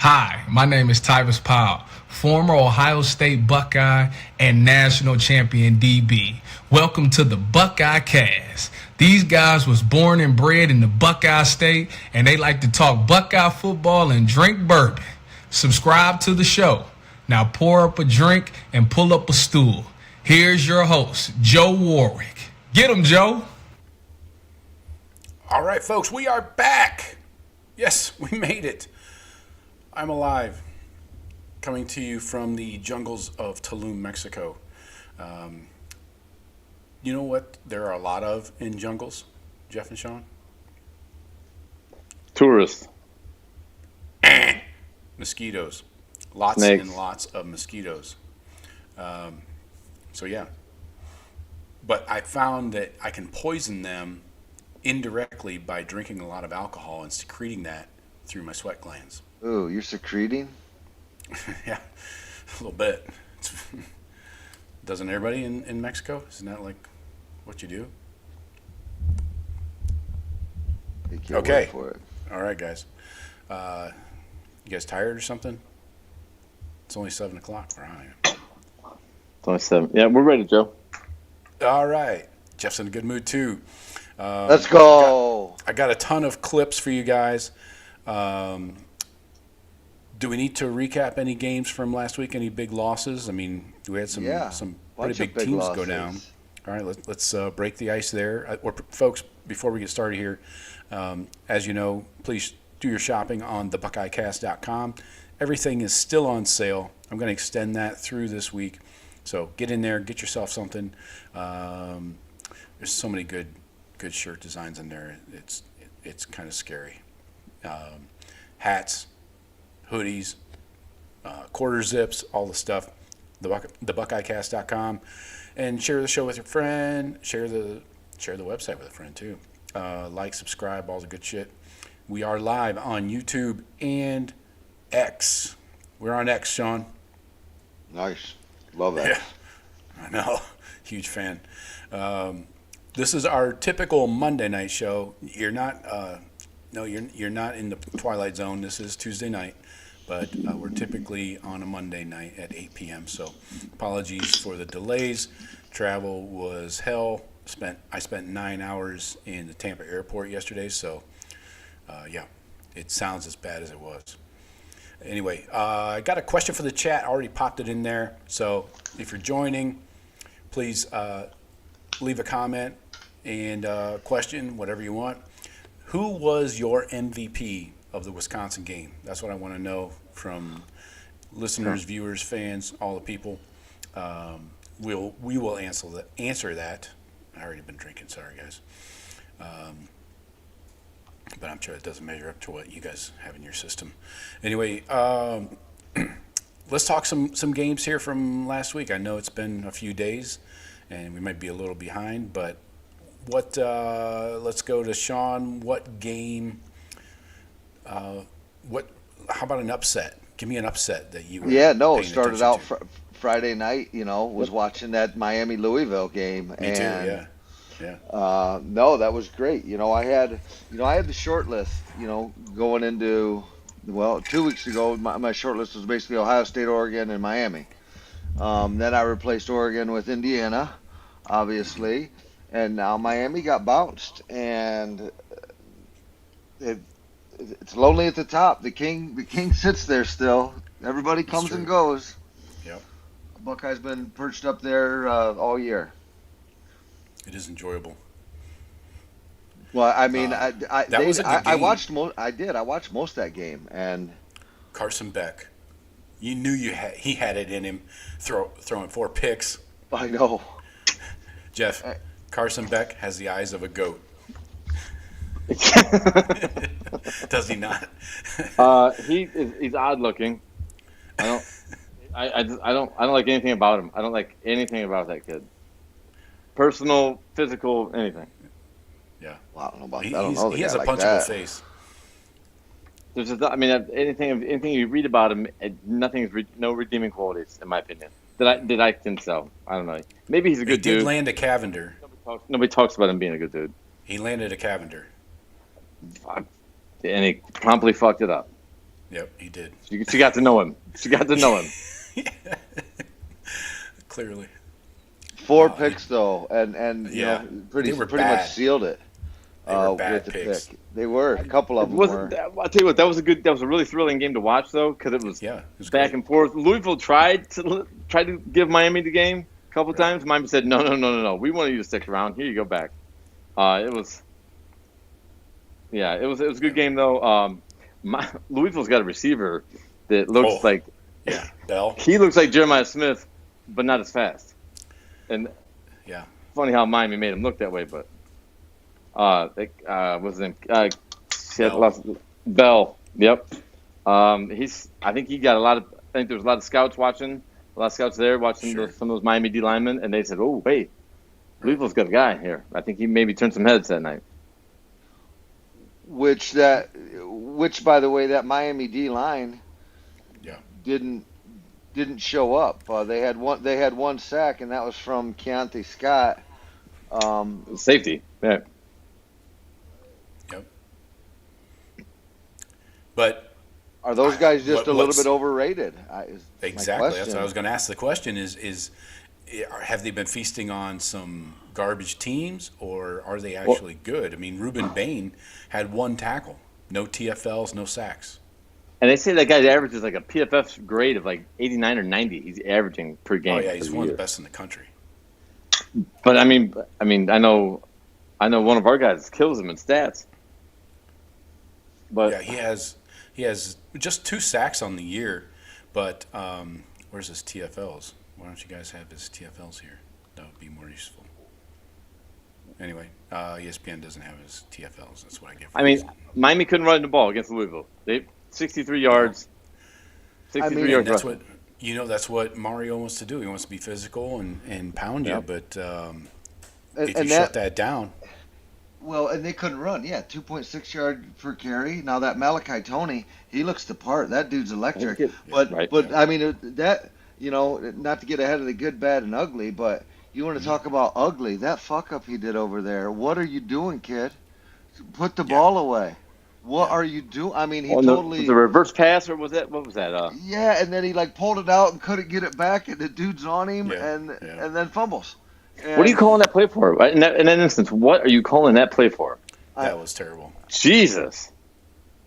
Hi, my name is Tyvis Powell, former Ohio State Buckeye and national champion DB. Welcome to the Buckeye Cast. These guys was born and bred in the Buckeye State, and they like to talk Buckeye football and drink bourbon. Subscribe to the show. Now pour up a drink and pull up a stool. Here's your host, Joe Warwick. Get him, Joe. All right, folks, we are back. Yes, we made it. I'm alive, coming to you from the jungles of Tulum, Mexico. You know what there are a lot of in jungles, Jeff and Sean? Tourists. Mosquitoes. Lots Snakes. and lots of mosquitoes. So, yeah. But I found that I can poison them indirectly by drinking a lot of alcohol and secreting that through my sweat glands. Ooh, you're secreting? Yeah, a little bit. Doesn't everybody in Mexico? Isn't that like what you do? Take your Okay. word for it. All right, guys. You guys tired or something? It's only 7 o'clock where I am. It's only 7. Yeah, we're ready, Joe. All right. Jeff's in a good mood, too. Let's go. I got a ton of clips for you guys. Do we need to recap any games from last week? Any big losses? I mean, we had some Bunch pretty of big teams losses. go down. All right, let's break the ice there. Folks, before we get started here, as you know, please do your shopping on thebuckeyecast.com. Everything is still on sale. I'm going to extend that through this week. So get in there, get yourself something. There's so many good shirt designs in there. It's kind of scary. Hats, hoodies, quarter zips, all the stuff. thebuckeyecast.com, and share the show with your friend. Share the website with a friend too. Like, subscribe, all the good shit. We are live on YouTube and X. We're on X, Sean. Nice. Love that. Yeah, I know. Huge fan. This is our typical Monday night show. You're not. You're not in the Twilight Zone. This is Tuesday night, but we're typically on a Monday night at 8 p.m. So, apologies for the delays. Travel was hell. I spent 9 hours in the Tampa airport yesterday. So, yeah, it sounds as bad as it was. Anyway, I got a question for the chat. I already popped it in there. So, if you're joining, please leave a comment and question, whatever you want. Who was your MVP of the Wisconsin game? That's what I want to know from listeners, viewers, fans, all the people. We will answer that. I already been drinking. Sorry, guys. But I'm sure it doesn't measure up to what you guys have in your system. Anyway, let's talk some games here from last week. I know it's been a few days, and we might be a little behind, but let's go to Sean. What game? How about an upset? Give me an upset that you. It started out Friday night. Was watching that Miami-Louisville game. Me too. Yeah. No, that was great. I had the short list. Going into 2 weeks ago, my short list was basically Ohio State, Oregon, and Miami. Then I replaced Oregon with Indiana, obviously. And now Miami got bounced, and it's lonely at the top. The king sits there still. Everybody comes and goes. Yep. Buckeye's been perched up there all year. It is enjoyable. Well, I mean, was a good game. I watched most. I did. I watched most of that game, and Carson Beck, you knew he had it in him, throwing 4 picks. I know. Jeff. Carson Beck has the eyes of a goat. Does he not? He's odd looking. I don't like anything about him. I don't like anything about that kid. Personal, physical, anything. Yeah. Well, I don't know about He has a punchable face. There's just, anything you read about him, no redeeming qualities, in my opinion. That I can tell. I don't know. Maybe he's a good dude. He did land a Cavender. Nobody talks about him being a good dude. He landed a Cavender. And he promptly fucked it up. Yep, he did. She got to know him. She got to know him. Clearly. 4 picks though, and you Yeah. know, pretty They were much bad. sealed it. They were bad with the picks. pick. They were. A couple of them were. I'll tell you what, that was a really thrilling game to watch though, because it was back and forth. Louisville tried to give Miami the game a couple times. Miami said, no. We want you to stick around. Here you go back. It was a good game though. Louisville's got a receiver that looks like Bell. He looks like Jeremiah Smith, but not as fast. And funny how Miami made him look that way, but what's his name? Bell. Yep. I think he got I think there was a lot of scouts there watching some of those Miami D linemen, and they said, "Oh, wait, Louisville's got a guy here." I think he maybe turned some heads that night. Which, by the way, that Miami D line didn't show up. They had one sack, and that was from Keontae Scott. Safety. Yeah. Yep. But are those guys just a little bit overrated? Exactly. That's what I was going to ask. The question is have they been feasting on some garbage teams, or are they actually good? I mean, Ruben Bain had 1 tackle, no TFLs, no sacks. And they say that guy averages like a PFF grade of like 89 or 90. He's averaging per game. Oh yeah, he's one of the best in the country. But I mean, I know one of our guys kills him in stats. But yeah, he has just 2 sacks on the year. But where's his TFLs? Why don't you guys have his TFLs here? That would be more useful. Anyway, ESPN doesn't have his TFLs. That's what I get. Miami couldn't run the ball against Louisville. They 63 yards. 63 yards. That's what Mario wants to do. He wants to be physical and pound you. But if you shut that down. Well, and they couldn't run. Yeah, 2.6 yard per carry. Now that Malachi Toney, he looks the part. That dude's electric. I mean that, you know, not to get ahead of the good, bad, and ugly, but you want to talk about ugly? That fuck up he did over there. What are you doing, kid? Put the ball away. What are you doing? I mean, he totally. The reverse pass, or was that? What was that? Yeah, and then he pulled it out and couldn't get it back, and the dude's on him, and then fumbles. And what are you calling that play for? In that instance, what are you calling that play for? That was terrible. Jesus.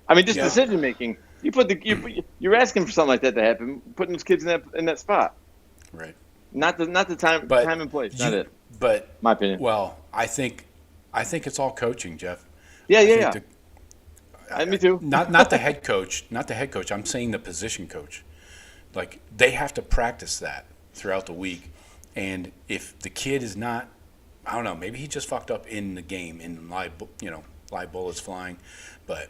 I mean, just decision making. You're asking for something like that to happen, putting those kids in that spot. Right. Not the time and place. Not it. But my opinion. Well, I think it's all coaching, Jeff. Yeah. Me too. Not the head coach. Not the head coach. I'm saying the position coach. Like, they have to practice that throughout the week. And if the kid is not, I don't know, maybe he just fucked up in the game, in live bullets flying. But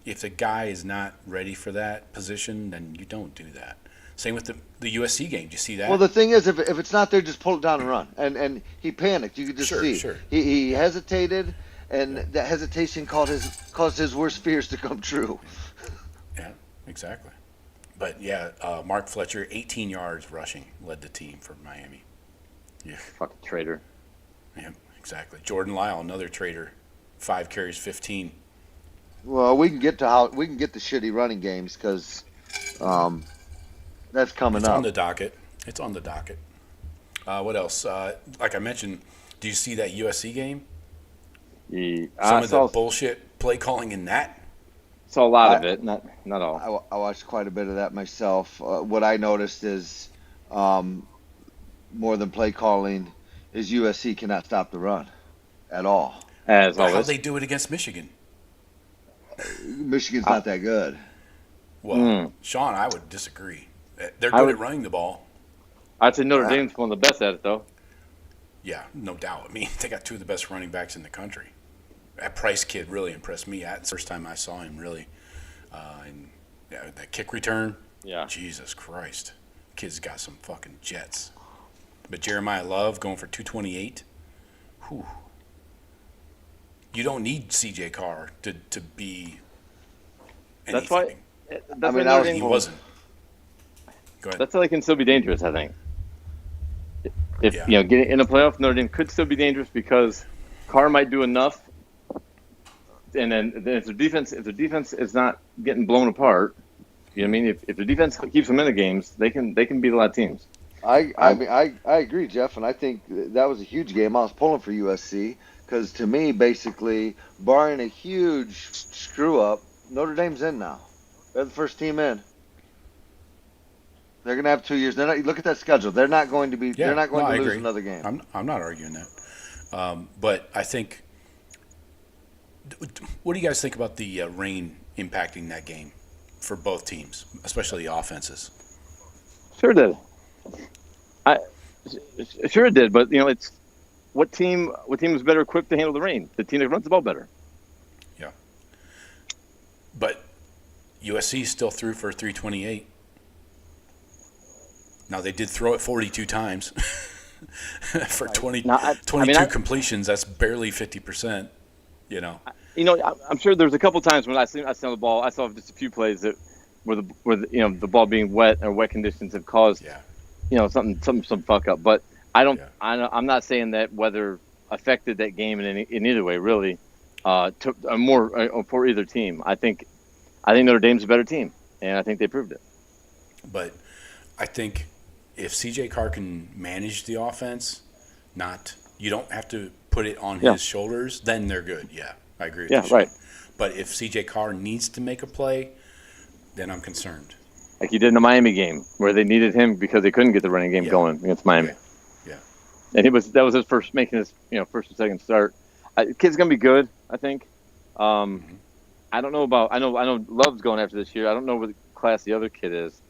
if the guy is not ready for that position, then you don't do that. Same with the USC game. Do you see that? Well, the thing is, if it's not there, just pull it down and run. And he panicked. You could just see. Sure. He hesitated, and that hesitation caused his worst fears to come true. Yeah, exactly. But Mark Fletcher, 18 yards rushing, led the team for Miami. Yeah. Fucking traitor. Yeah, exactly. Jordan Lyle, another traitor, 5 carries, 15. Well, we can get the shitty running games because that's coming up. It's on the docket. What else? Like I mentioned, do you see that USC game? Some of the bullshit play calling in that. Saw a lot of it, not all. I watched quite a bit of that myself. What I noticed is more than play calling is USC cannot stop the run at all. As always. How'd they do it against Michigan? Michigan's not that good. Well, Sean, I would disagree. They're good at running the ball. I'd say Notre Dame's one of the best at it, though. Yeah, no doubt. I mean, they got 2 of the best running backs in the country. That Price kid really impressed me. That's the first time I saw him, really. And that kick return, Jesus Christ. Kid's got some fucking jets. But Jeremiah Love going for 228. Whew. You don't need C.J. Carr to be anything. He wasn't. Go ahead. That's how they can still be dangerous, I think. If getting in a playoff, Notre Dame could still be dangerous because Carr might do enough and then if the defense is not getting blown apart, you know what I mean? If the defense keeps them in the games, they can beat a lot of teams. I mean, I agree, Jeff, and I think that was a huge game. I was pulling for USC because, to me, basically, barring a huge screw up, Notre Dame's in now. They're the first team in. They're going to have 2 years. Look at that schedule. They're not going to be. They're not going to lose another game. I'm not arguing that, but I think. What do you guys think about the rain impacting that game for both teams, especially the offenses? Sure did. Sure it did, but it's what team is better equipped to handle the rain? The team that runs the ball better. Yeah. But USC still threw for 328. Now they did throw it 42 times for 22 completions. That's barely 50%. I'm sure there's a couple times when I see the ball. I saw just a few plays where the ball being wet or wet conditions have caused some fuck up. But I'm not saying that weather affected that game in either way. Really, for either team. I think Notre Dame's a better team, and I think they proved it. But I think if CJ Carr can manage the offense, you don't have to put it on his shoulders, then they're good. Yeah, I agree with you. Yeah, right. But if CJ Carr needs to make a play, then I'm concerned. Like he did in the Miami game, where they needed him because they couldn't get the running game going against Miami. Yeah. And that was his first first or second start. The kid's gonna be good, I think. I don't know about. I know Love's going after this year. I don't know what class the other kid is,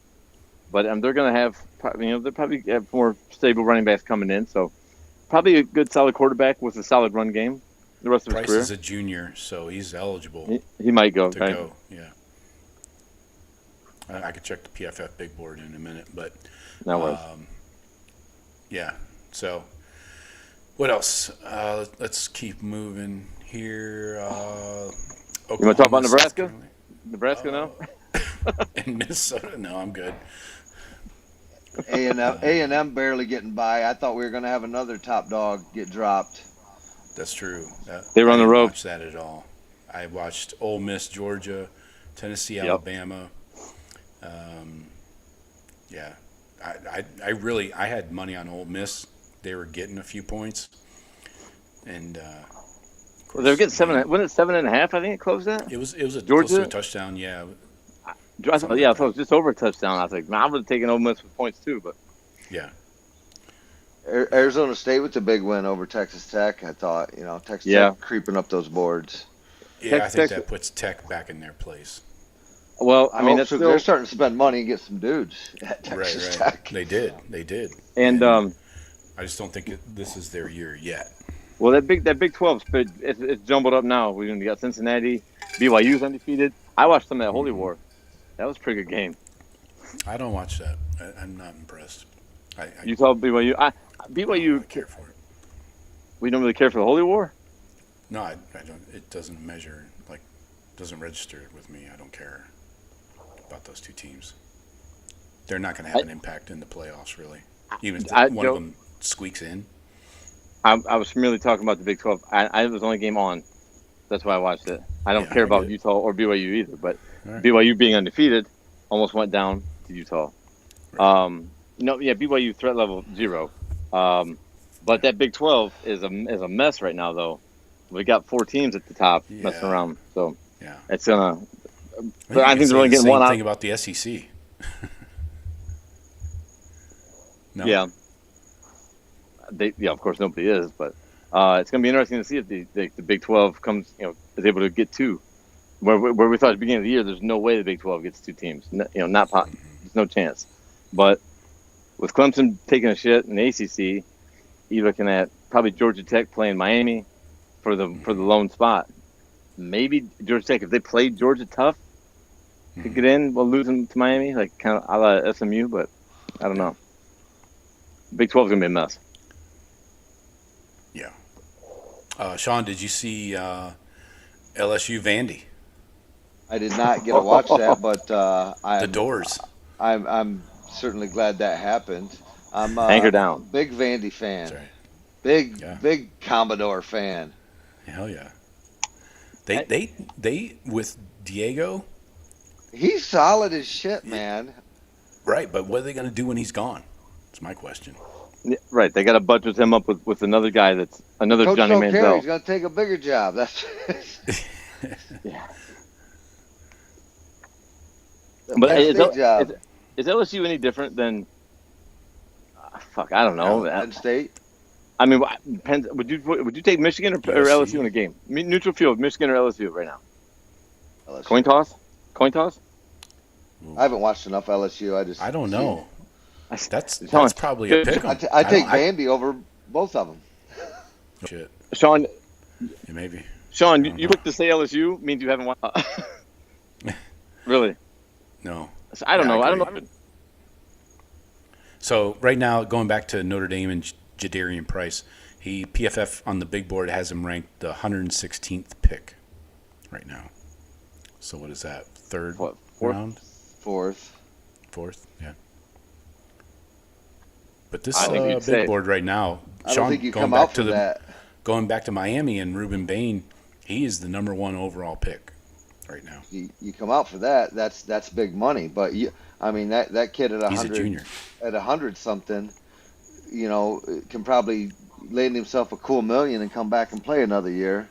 but they're gonna have. They'll probably have more stable running backs coming in. So probably a good, solid quarterback with a solid run game the rest of his career. Price is a junior, so he's eligible. He might go. Go. Yeah. I could check the PFF big board in a minute, but yeah. So, what else? Let's keep moving here. You want to talk about Nebraska? Nebraska now? And Minnesota? No, I'm good. A&M barely getting by. I thought we were going to have another top dog get dropped. That's true. They were on the road. I didn't watch that at all. I watched Ole Miss, Georgia, Tennessee, Alabama. Yeah, I had money on Ole Miss. They were getting a few points, and they were getting 7. Wasn't it 7.5? I think it closed at. It was a Georgia? close to a touchdown. Yeah. I thought it was just over a touchdown. I was like, I would have taken Ole Miss with points too, but yeah. Arizona State with a big win over Texas Tech. I thought, Texas Tech creeping up those boards. Yeah, I think that puts Tech back in their place. Well, I mean, they're starting to spend money and get some dudes at Texas Tech. They did, and I just don't think this is their year yet. Well, that Big 12, it's jumbled up now. We got Cincinnati, BYU's undefeated. I watched some of that Holy War. That was a pretty good game. I don't watch that. I'm not impressed. You saw BYU? BYU. I care for it. We don't really care for the Holy War? No, I don't. It doesn't measure, doesn't register with me. I don't care about those two teams. They're not going to have an impact in the playoffs, really. Even if one of them squeaks in. I was merely talking about the Big 12. It was the only game on. That's why I watched it. I don't care about Utah or BYU either, but BYU being undefeated almost went down to Utah. Right. BYU threat level 0. But that Big 12 is a mess right now, though. We got 4 teams at the top messing around, so it's gonna. But I think they're only getting one out. Same thing about the SEC. No. Yeah. Of course, nobody is, but it's going to be interesting to see if the Big 12 comes, is able to get 2. Where we thought at the beginning of the year, there's no way the Big 12 gets 2 teams. There's no chance. But with Clemson taking a shit in the ACC, you're looking at probably Georgia Tech playing Miami for the lone spot. Maybe Georgia Tech, if they played Georgia tough, could get in while losing to Miami, like kind of a la SMU, but I don't know. Big 12 is going to be a mess. Yeah. Sean, did you see LSU Vandy? I did not get to watch that, but the Doors. I'm certainly glad that happened. I'm Anchor down. Big Vandy fan. That's right. Big Commodore fan. Hell yeah. They with Diego. He's solid as shit, man. Right, but what are they going to do when he's gone? That's my question. Yeah, right, they got to budget him up with another guy that's another Coach Johnny don't care. Manziel. He's going to take a bigger job. That's Yeah. the But Penn State job. is LSU any different than? Fuck, I don't know. Penn State. I mean, would you take Michigan or LSU in a game? Neutral field, Michigan or LSU right now? LSU. Coin toss. I haven't watched enough LSU. I don't know. That's probably a pick 'em. I take Vandy over both of them. Shit. Sean, Yeah, maybe. Sean, you look to say LSU means you haven't watched. Really? No. I don't know. I don't agree. know. So right now, going back to Notre Dame and Jadarian Price, PFF on the big board has him ranked the 116th pick right now. So what is that? Third round? Fourth, yeah. But this I think you'd big say- board right now, I don't Sean, think you going come back out to from that. going back to Miami and Ruben Bain, he is the number 1 overall pick right now. You come out for that. That's big money. But that kid at He's a junior. at 100 something, can probably land himself a cool $1 million and come back and play another year.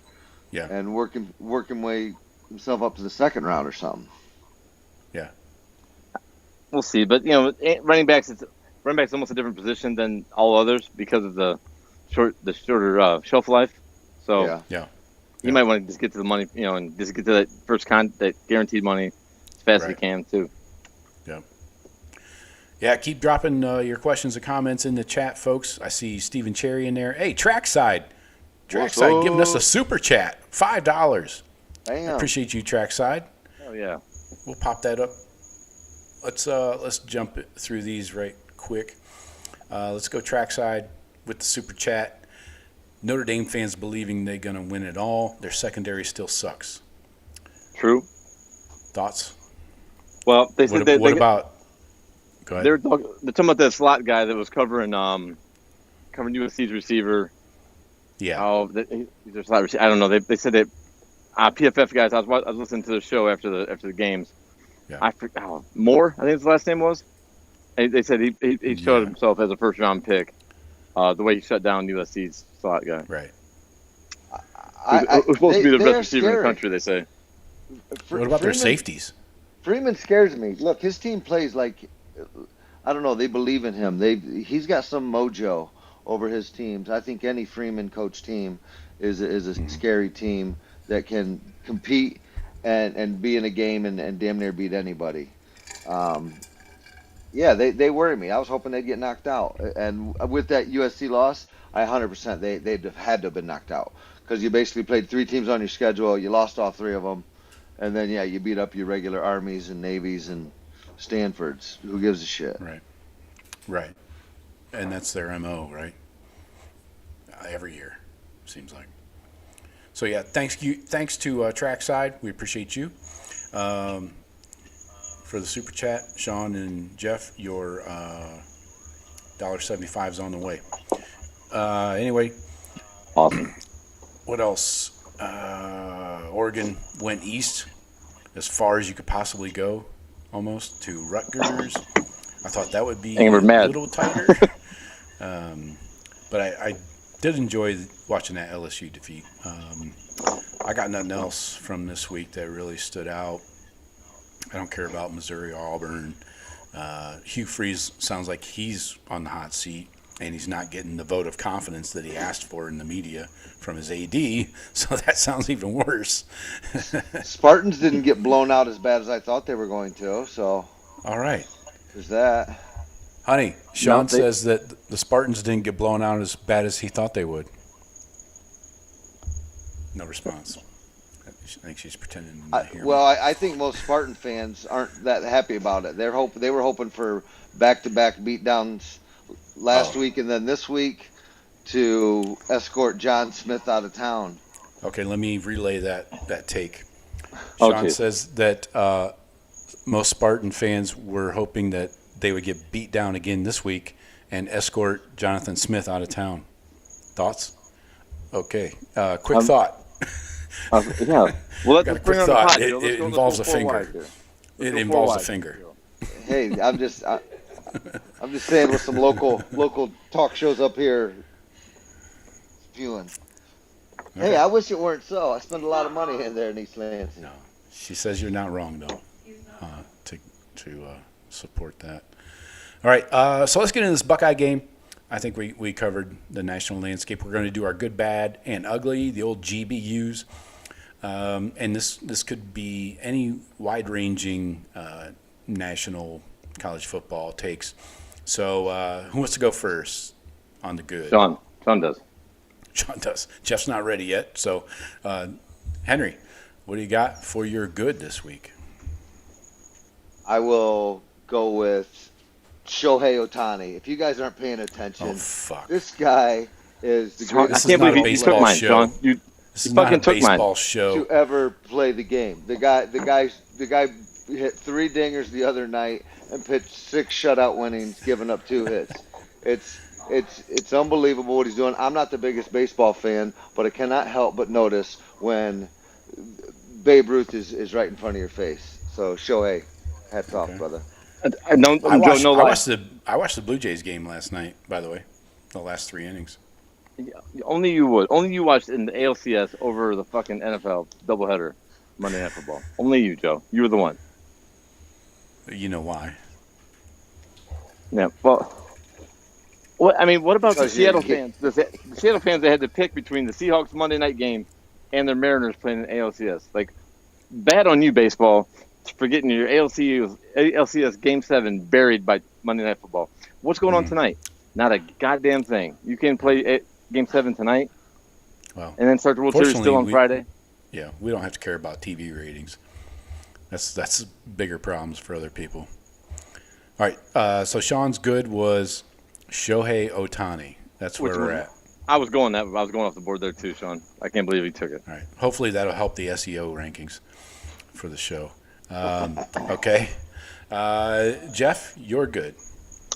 Yeah. And working way himself up to the second round or something. Yeah. We'll see, but running backs almost a different position than all others because of the shorter shelf life. So Yeah. you might want to just get to the money, and just get to that that guaranteed money as fast as you can too. Yeah, keep dropping your questions and comments in the chat, folks. I see Stephen Cherry in there. Hey, Trackside giving us a super chat, $5. Damn. Appreciate you, Trackside. Oh yeah. We'll pop that up. Let's jump through these right quick. Let's go Trackside with the super chat. Notre Dame fans believing they're going to win it all. Their secondary still sucks. True. Thoughts? Well, they said what about? Go ahead. they're talking about that slot guy that was covering USC's receiver. Yeah. Oh, he's a slot receiver. I don't know. They said that PFF guys. I was listening to the show after the games. Yeah. Moore, I think his last name was. They said he showed himself as a first round pick. The way he shut down USC's slot guy. Right. Who's supposed to be the best receiver in the scary. country, they say. What about their safeties? Freeman scares me. Look, his team plays like, I don't know, they believe in him. He's got some mojo over his teams. I think any Freeman coach team is a scary team that can compete and be in a game and damn near beat anybody. They worry me. I was hoping they'd get knocked out. And with that USC loss, 100% they'd have had to have been knocked out. Because you basically played 3 teams on your schedule, you lost all 3 of them, and then, you beat up your regular Armies and Navies and Stanfords. Who gives a shit? Right. And that's their MO, right? Every year, seems like. So, yeah, thanks to Trackside. We appreciate you. For the super chat, Sean and Jeff, your $1.75 is on the way. Anyway. Awesome. What else? Oregon went east as far as you could possibly go, almost, to Rutgers. I thought that would be a little tighter. But I did enjoy watching that LSU defeat. I got nothing else from this week that really stood out. I don't care about Missouri or Auburn. Hugh Freeze sounds like he's on the hot seat, and he's not getting the vote of confidence that he asked for in the media from his AD, so that sounds even worse. Spartans didn't get blown out as bad as I thought they were going to, so. All right. There's that. Honey, Sean says that the Spartans didn't get blown out as bad as he thought they would. No response. I think she's pretending to not hear me. I think most Spartan fans aren't that happy about it. They were hoping for back-to-back beatdowns last week and then this week to escort John Smith out of town. Okay, let me relay that take. Sean says that most Spartan fans were hoping that they would get beat down again this week and escort Jonathan Smith out of town. Thoughts? Okay. Quick thought. Yeah. Well, let's bring on the pot. It involves a finger. It involves a finger. Hey, I'm just saying with some local talk shows up here spewing. Okay. Hey, I wish it weren't so. I spend a lot of money in there in East Lansing. No, she says you're not wrong though. To support that. All right, so let's get into this Buckeye game. I think we covered the national landscape. We're going to do our good, bad, and ugly, the old GBUs. And this could be any wide-ranging national college football takes. So who wants to go first on the good? Sean does. Sean does. Jeff's not ready yet. So, Henry, what do you got for your good this week? I will go with Shohei Ohtani. If you guys aren't paying attention, this guy is the greatest. I can't believe you took mine, Sean. You fucking took mine. Show. To ever play the game. The guy hit 3 dingers the other night and pitched 6 shutout innings, giving up 2 hits. It's unbelievable what he's doing. I'm not the biggest baseball fan, but I cannot help but notice when Babe Ruth is right in front of your face. So Shohei, hats off, brother. I watched the Blue Jays game last night, by the way, the last 3 innings. Only you would. Only you watched in the ALCS over the fucking NFL doubleheader Monday Night Football. Only you, Joe. You were the one. You know why? Yeah. Well, what about the Seattle fans? The Seattle fans, they had to pick between the Seahawks Monday night game and their Mariners playing in ALCS. Like, bad on you, baseball, for getting your ALCS Game 7 buried by Monday Night Football. What's going on tonight? Not a goddamn thing. You can play Game 7 tonight, and then start the World Series still on Friday. Yeah, we don't have to care about TV ratings. That's bigger problems for other people. All right, so Sean's good was Shohei Ohtani. That's where we're at. I was going off the board there too, Sean. I can't believe he took it. All right. Hopefully that'll help the SEO rankings for the show. Okay. Jeff, you're good.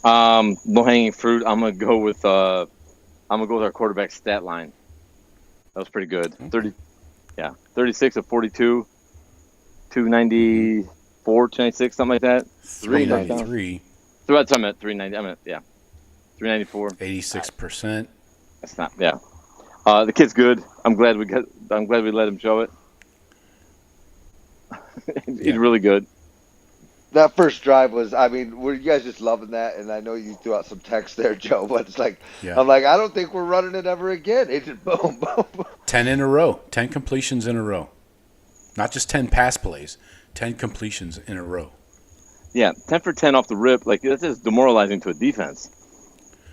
Low-hanging fruit. I'm gonna go with our quarterback stat line. That was pretty good. 36 of 42, 294, 296, something like that. 393. So that's what I meant. 390. 394. 86%. That's not. Yeah. The kid's good. I'm glad we let him show it. He's really good. That first drive was, were you guys just loving that? And I know you threw out some text there, Joe, but it's like, I'm like, I don't think we're running it ever again. It just boom, boom, boom. 10 in a row. 10 completions in a row. Not just 10 pass plays. 10 completions in a row. Yeah, 10 for 10 off the rip. Like, that's just demoralizing to a defense.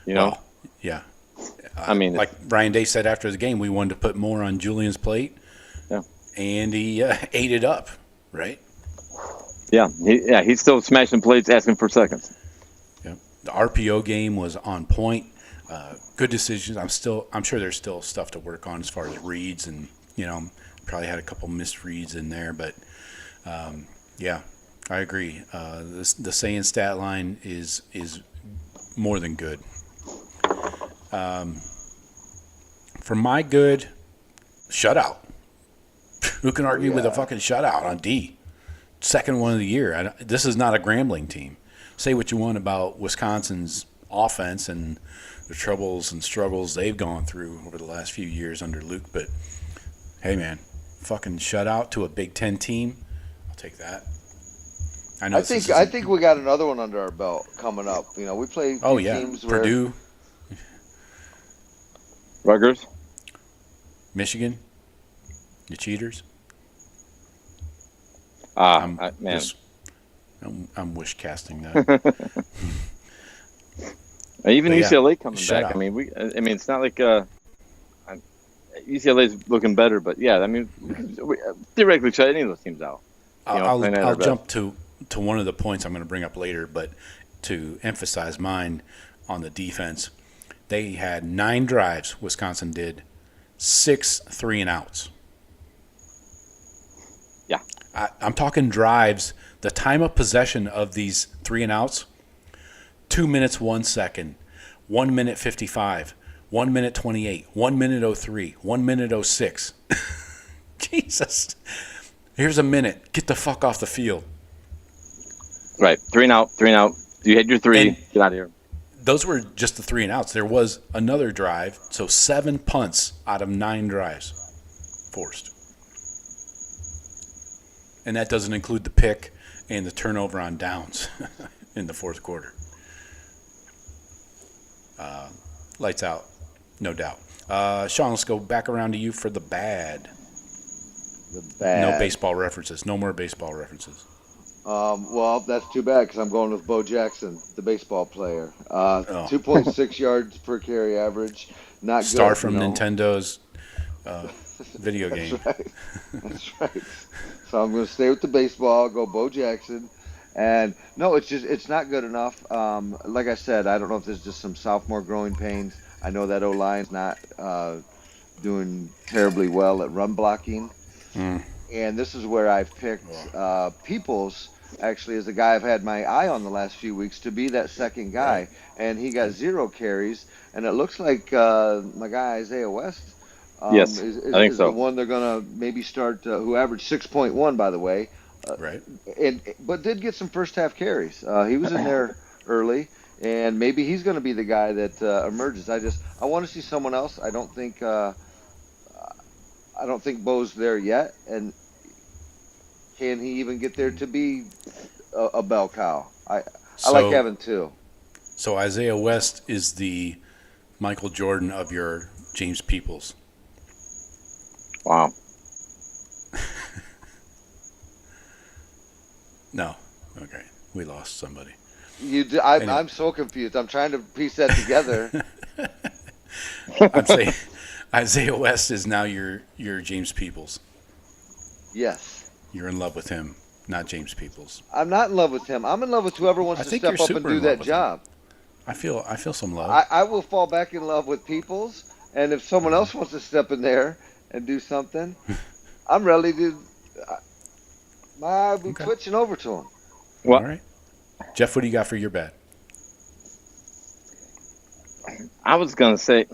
You know? Well, yeah. Like Ryan Day said after the game, we wanted to put more on Julian's plate. Yeah. And he ate it up, right? Yeah, he's still smashing plates, asking for seconds. Yeah, the RPO game was on point. Good decisions. I'm sure there's still stuff to work on as far as reads, and probably had a couple missed reads in there, but yeah, I agree. The Sayin stat line is more than good. For my good, shutout. Who can argue with a fucking shutout on D? Second one of the year. This is not a Grambling team. Say what you want about Wisconsin's offense and the troubles and struggles they've gone through over the last few years under Luke, but hey, man, fucking shutout to a Big Ten team. I'll take that. I think we got another one under our belt coming up. We play teams where Purdue, Rutgers, Michigan, you cheaters. Man. I'm wish casting that. Even UCLA coming back. Out. It's not like UCLA's looking better, but yeah, we theoretically shut any of those teams out. I'll jump to one of the points I'm going to bring up later, but to emphasize mine on the defense, they had 9 drives. Wisconsin did 6 3-and-outs. Yeah. I'm talking drives. The time of possession of these 3-and-outs, 2 minutes, 1 second, 1 minute 55, 1 minute 28, 1 minute 03, 1 minute 06. Jesus. Here's a minute. Get the fuck off the field. Right. 3 and out. You had your 3. And get out of here. Those were just the 3 and outs. There was another drive, so 7 punts out of 9 drives forced. And that doesn't include the pick and the turnover on downs in the fourth quarter. Lights out, no doubt. Sean, let's go back around to you for the bad. The bad. No baseball references. No more baseball references. Well, that's too bad because I'm going with Bo Jackson, the baseball player. 2.6 yards per carry average. Not Star good, from Nintendo's video game. That's right. That's right. So I'm going to stay with the baseball, go Bo Jackson. And no, it's not good enough. Like I said, I don't know if there's just some sophomore growing pains. I know that O-line's not doing terribly well at run blocking. And this is where I've picked Peoples, actually, as a guy I've had my eye on the last few weeks, to be that second guy. Right. And he got 0 carries. And it looks like my guy Isaiah West yes, I think so. the one they're going to maybe start, who averaged 6.1, by the way. Right. But did get some first half carries. He was in there early, and maybe he's going to be the guy that emerges. I want to see someone else. I don't think Bo's there yet, and can he even get there to be a bell cow? I like having 2. So Isaiah West is the Michael Jordan of your James Peoples. Wow. No. Okay. We lost somebody. I'm so confused. I'm trying to piece that together. I'm saying Isaiah West is now your James Peoples. Yes. You're in love with him, not James Peoples. I'm not in love with him. I'm in love with whoever wants to step up and do that job. I feel some love. I will fall back in love with Peoples, and if someone else wants to step in there and do something, I'm ready to. I'll be switching over to him. Well, all right, Jeff, what do you got for your bad? I was gonna say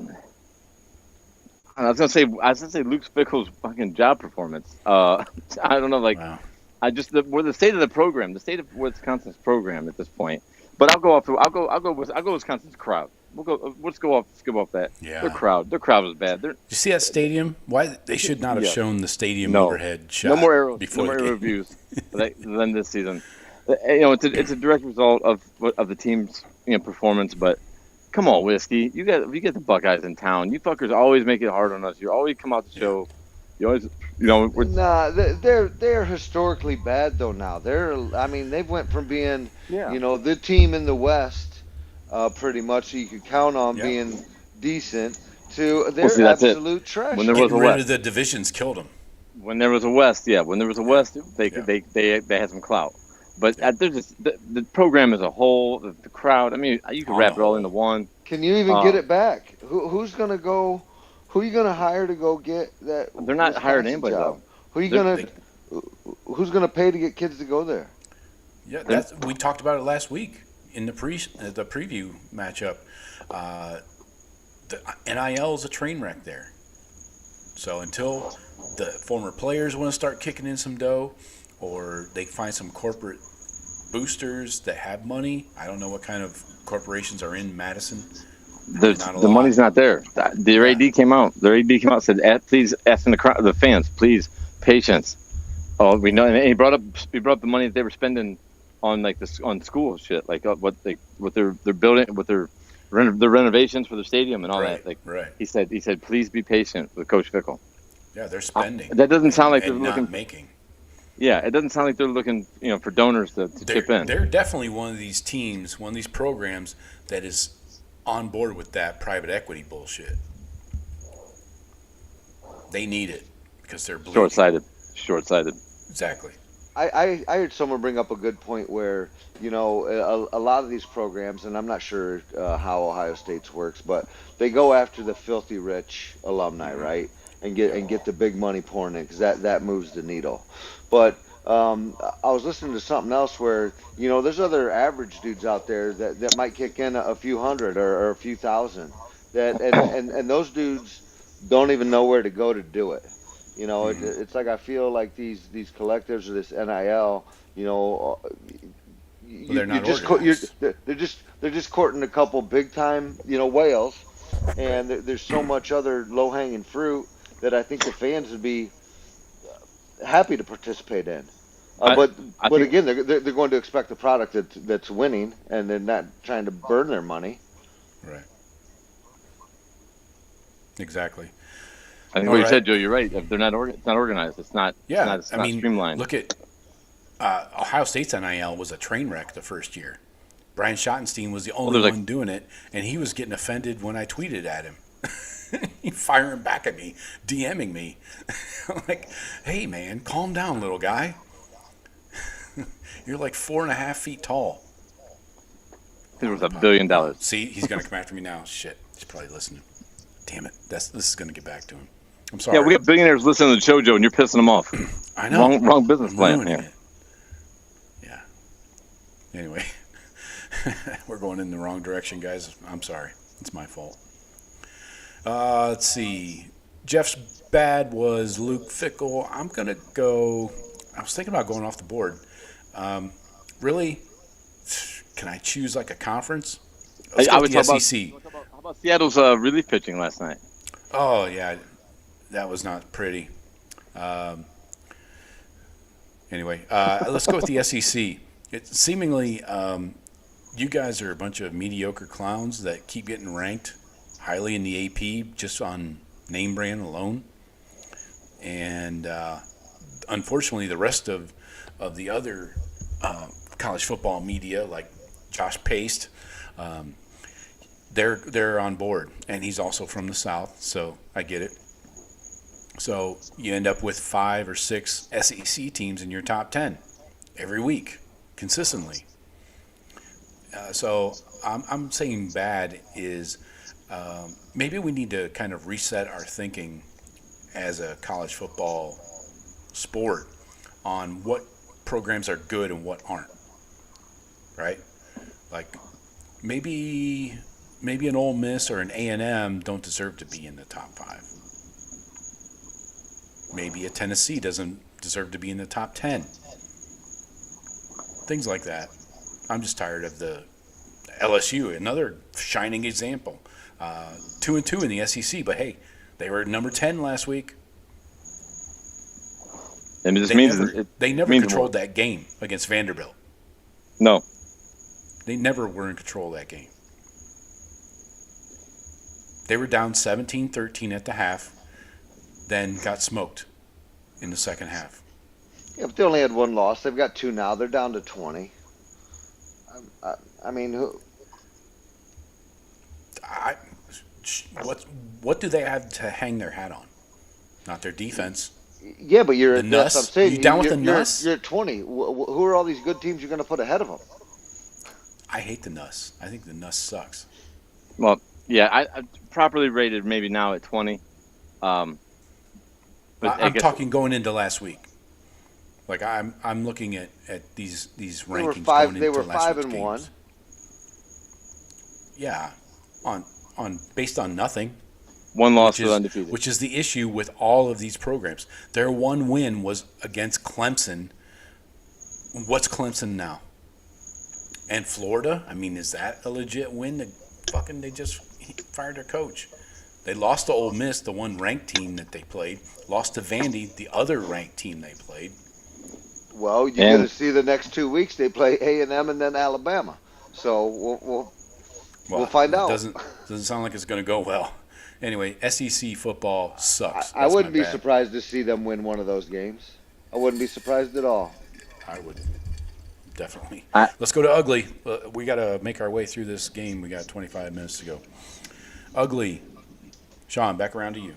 Luke Fickell's fucking job performance. I don't know, wow. The state of the program, the state of Wisconsin's program at this point. But I'll go Wisconsin's crowd. Let's go off that. Yeah. Their crowd was bad. Did you see that stadium? Why they should not have shown the stadium overhead shot. No more arrows. Before no more the arrow views than this season. It's a direct result of the team's performance. But come on, Whiskey, you get the Buckeyes in town. You fuckers always make it hard on us. You always come out to show. You always, they're historically bad though now. They've went from being the team in the West, pretty much, so you could count on being decent, to they're absolute trash. When there was Getting rid of the divisions killed them. When there was a West, they had some clout. But they're just the program as a whole, the crowd. I mean, you can wrap it all into one. Can you even get it back? Who's gonna go? Who are you gonna hire to go get that? They're not hiring anybody job? though. Who's gonna pay to get kids to go there? Yeah, we talked about it last week in the preview matchup. The NIL is a train wreck there. So until the former players want to start kicking in some dough, or they find some corporate boosters that have money, I don't know what kind of corporations are in Madison. The money's not there. Their AD came out. And said, "Please asking the fans, please, patience." Oh, we know. And he brought up the money that they were spending on on school shit, what they're building, with their renovations for the stadium and all that. He said, "Please be patient with Coach Fickell." Yeah, they're spending. That doesn't sound like they're not looking making. Yeah, it doesn't sound like they're looking, for donors to chip in. They're definitely one of these teams, one of these programs that is on board with that private equity bullshit. They need it because they're bleeding. Short-sighted. Exactly. I heard someone bring up a good point where, a lot of these programs, and I'm not sure how Ohio State's works, but they go after the filthy rich alumni, right? And get the big money pouring in, because that moves the needle. But I was listening to something else where, there's other average dudes out there that might kick in a few hundred or a few thousand, and those dudes don't even know where to go to do it. It's like I feel like these collectives or this NIL, they're not organized. they're just courting a couple big time whales, and there's so much other low hanging fruit that I think the fans would be happy to participate in. But again, they're going to expect a product that's winning, and they're not trying to burn their money. Right. Exactly. I think what you said, Joe, you're right. If they're not it's not organized. It's not. Yeah. It's not streamlined. Look at Ohio State's NIL was a train wreck the first year. Brian Schottenstein was the only one doing it, and he was getting offended when I tweeted at him. He firing back at me, DMing me. I'm like, hey, man, calm down, little guy. You're like 4.5 feet tall. He's worth $1 billion. See, he's going to come after me now. Shit, he's probably listening. Damn it. This is going to get back to him. I'm sorry. Yeah, we got billionaires listening to the show, Joe, and you're pissing them off. I know. Wrong business plan. Yeah. Anyway, we're going in the wrong direction, guys. I'm sorry. It's my fault. Let's see. Jeff's bad was Luke Fickell. I'm going to go. I was thinking about going off the board. Really? Can I choose like a conference? Let's go with the SEC. How about Seattle's relief pitching last night? Oh, yeah. That was not pretty. Anyway, let's go with the SEC. It's seemingly you guys are a bunch of mediocre clowns that keep getting ranked highly in the AP just on name brand alone. And unfortunately, the rest of the other college football media, like Josh Paste, they're on board. And he's also from the South, so I get it. So you end up with 5 or 6 SEC teams in your top 10 every week, consistently. So I'm saying bad is maybe we need to kind of reset our thinking as a college football sport on what programs are good and what aren't, right? Like maybe an Ole Miss or an A&M don't deserve to be in the top 5. Maybe a Tennessee doesn't deserve to be in the top 10. Things like that. I'm just tired of the LSU, another shining example. 2-2 in the SEC, but hey, they were number 10 last week. And they never controlled that game against Vanderbilt. No. They never were in control of that game. They were down 17-13 at the half, then got smoked in the second half. Yeah, but they only had 1 loss. They've got 2 now. They're down to 20. I mean, who? What do they have to hang their hat on? Not their defense. Yeah, but you're the Nuss. I'm saying, you down with the Nuss? You're at 20. Who are all these good teams you're going to put ahead of them? I hate the Nuss. I think the Nuss sucks. Well, yeah, I properly rated maybe now at 20. But I'm talking going into last week. Like I'm looking at these rankings going into last week's games. They were 5-1. Yeah, on based on nothing. 1 loss was undefeated. Which is the issue with all of these programs. Their 1 win was against Clemson. What's Clemson now? And Florida? I mean, is that a legit win? They just fired their coach. They lost to Ole Miss, the one ranked team that they played. Lost to Vandy, the other ranked team they played. Well, you're going to see the next 2 weeks they play A&M and then Alabama. So we'll find out. Doesn't sound like it's going to go well. Anyway, SEC football sucks. I wouldn't be surprised to see them win one of those games. I wouldn't be surprised at all. I would. Definitely. Let's go to Ugly. We got to make our way through this game. We got 25 minutes to go. Ugly. Sean, back around to you.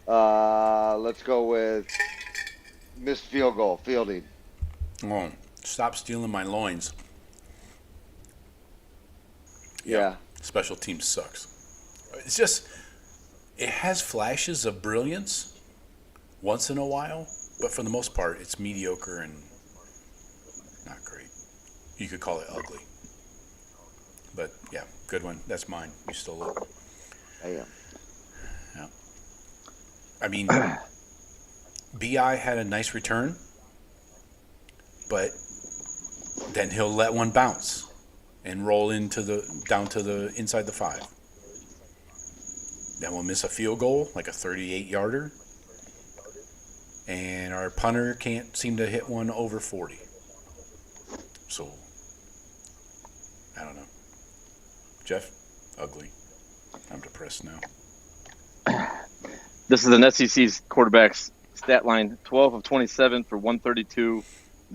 Let's go with missed field goal, fielding. Oh, stop stealing my loins. Yeah. Special teams sucks. It's just, it has flashes of brilliance once in a while, but for the most part, it's mediocre and not great. You could call it ugly. But, yeah, good one. That's mine. You stole it. I am. Yeah. I mean, BI had a nice return, but then he'll let one bounce and roll down to the inside the 5. Then we'll miss a field goal, like a 38-yarder. And our punter can't seem to hit one over 40. So, I don't know. Jeff, ugly. I'm depressed now. This is an SEC's quarterback's stat line: 12 of 27 for 132,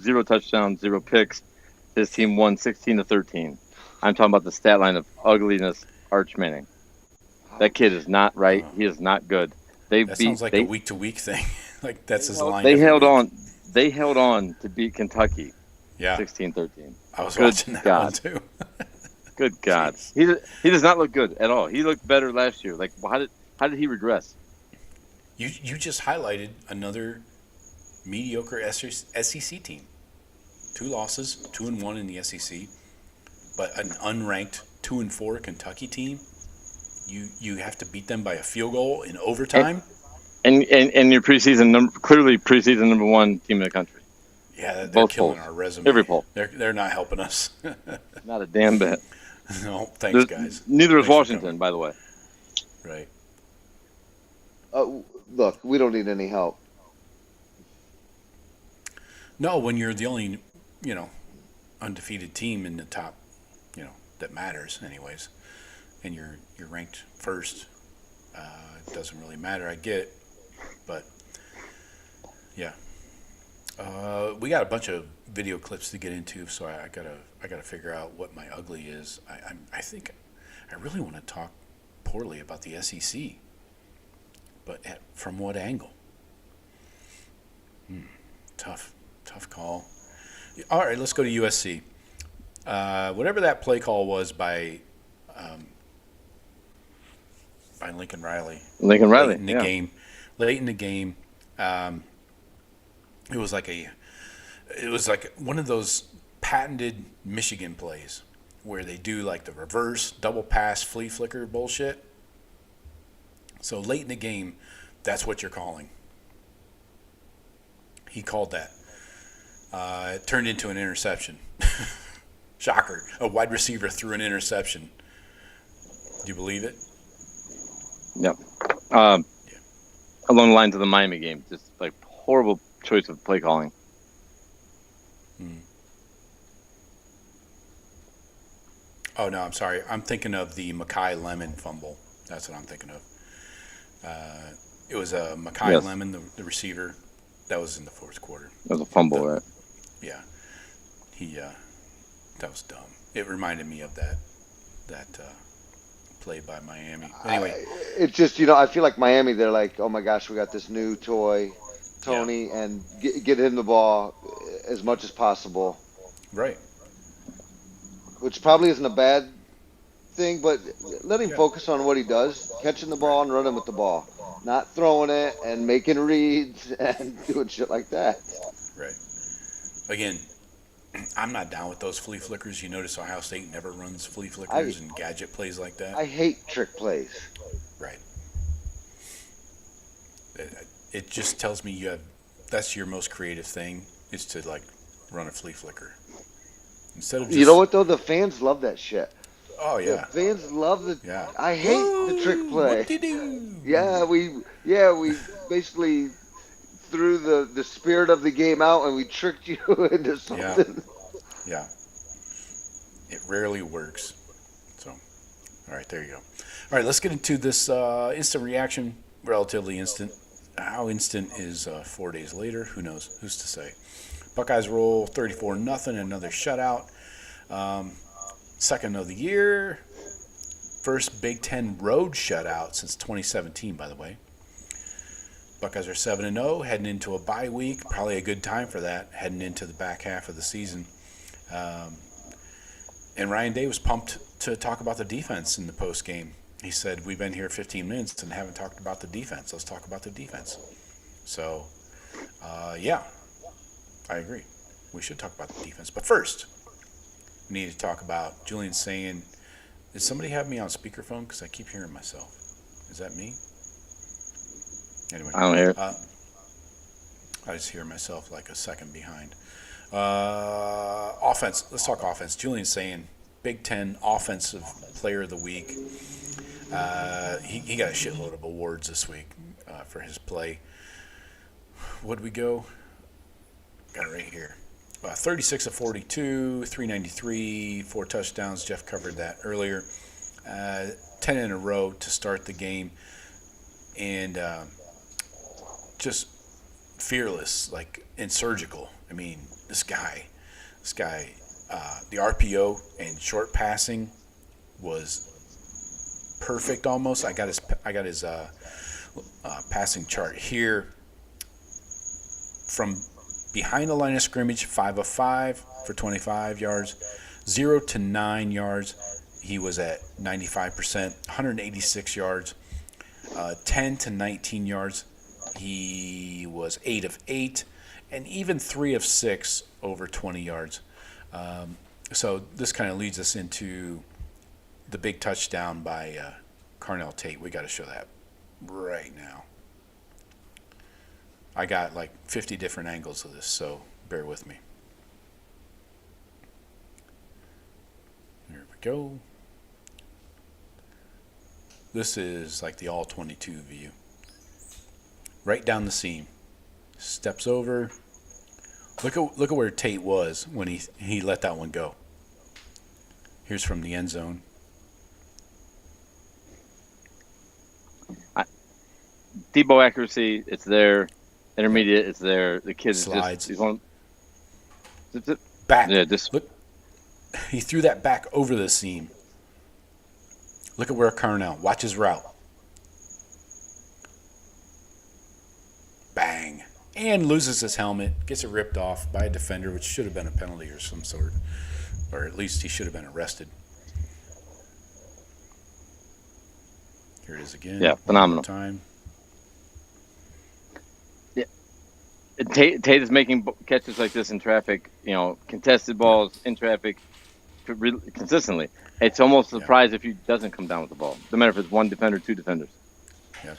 0 touchdowns, 0 picks. His team won 16-13. I'm talking about the stat line of ugliness. Arch Manning. That kid is not right. He is not good. Sounds like a week-to-week thing. Like that's his line. They held on. They held on to beat Kentucky. Yeah. 16-13. I was watching that one too. Good God. He does not look good at all. He looked better last year. Like how did he regress? You just highlighted another mediocre SEC team. 2 losses, 2-1 in the SEC, but an unranked 2-4 Kentucky team. You have to beat them by a field goal in overtime. And your clearly preseason number 1 team in the country. Yeah, they're killing our resume. Every poll. They're not helping us. Not a damn bit. No, thanks, guys. Neither is Washington, by the way. Right. Look, we don't need any help. No, when you're the only, undefeated team in the top, that matters anyways, and you're ranked first, it doesn't really matter. I get it, but yeah. We got a bunch of video clips to get into, so I gotta figure out what my ugly is. I think I really want to talk poorly about the SEC, but from what angle? Tough call. All right, let's go to USC. Whatever that play call was by Lincoln Riley. Late in the game. It was like one of those patented Michigan plays where they do like the reverse double pass flea flicker bullshit. So late in the game, that's what you're calling. He called that. It turned into an interception. Shocker. A wide receiver threw an interception. Do you believe it? Yep. Along the lines of the Miami game, just like horrible choice of play calling. Oh, no, I'm sorry. I'm thinking of the Makai Lemon fumble. That's what I'm thinking of. It was Makai Lemon, the receiver. That was in the fourth quarter. That was a fumble, right? Yeah. That was dumb. It reminded me of that play by Miami. Anyway. It's just, I feel like Miami, they're like, oh my gosh, we got this new toy, Tony, and get him the ball as much as possible. Right. Which probably isn't a bad thing, but let him focus on what he does, catching the ball and running with the ball, not throwing it and making reads and doing shit like that. Right. Again, I'm not down with those flea flickers. You notice Ohio State never runs flea flickers and gadget plays like that. I hate trick plays. Right. It just tells me that's your most creative thing is to like run a flea flicker. Instead of just, you know what though? The fans love that shit. Oh yeah. The fans love the. Yeah. I hate the trick play. What do you do? Yeah, we basically threw the spirit of the game out and we tricked you into something. Yeah. It rarely works. So, all right, there you go. All right, let's get into this instant reaction. Relatively instant. How instant is 4 days later? Who knows? Who's to say? Buckeyes roll 34-0, another shutout. Second of the year. First Big Ten road shutout since 2017, by the way. Buckeyes are 7-0, heading into a bye week. Probably a good time for that, heading into the back half of the season. And Ryan Day was pumped to talk about the defense in the post game. He said, we've been here 15 minutes and haven't talked about the defense. Let's talk about the defense. So, yeah, I agree. We should talk about the defense. But first, we need to talk about Julian Sayin. Did somebody have me on speakerphone? Because I keep hearing myself. Is that me? Anyway. I don't hear it. I just hear myself like a second behind. Offense. Let's talk offense. Julian Sayin, Big Ten Offensive Player of the Week. He got a shitload of awards this week for his play. What'd we go? Got it right here. 36 of 42, 393, 4 touchdowns. Jeff covered that earlier. 10 in a row to start the game. And just fearless, like, and surgical. I mean, this guy, the RPO and short passing was perfect almost. I got his passing chart here. From behind the line of scrimmage, 5 of 5 for 25 yards, 0 to 9 yards. He was at 95%, 186 yards. 10 to 19 yards. He was 8 of 8, and even 3 of 6 over 20 yards. So this kind of leads us into the big touchdown by Carnell Tate. We got to show that right now. I got like 50 different angles of this, so bear with me. Here we go. This is like the all 22 view. Right down the seam. Steps over. Look at where Tate was when he let that one go. Here's from the end zone. Debo accuracy, it's there. Intermediate, it's there. The kid Slides. He's on Back. Yeah, just look. He threw that back over the seam. Look at where Carnell. Watch his route. Bang. And loses his helmet. Gets it ripped off by a defender, which should have been a penalty or some sort. Or at least he should have been arrested. Here it is again. Yeah, phenomenal. Time. Yeah. Tate is making catches like this in traffic, contested balls in traffic consistently. It's almost a surprise if he doesn't come down with the ball. No matter if it's one defender, two defenders. Yeah.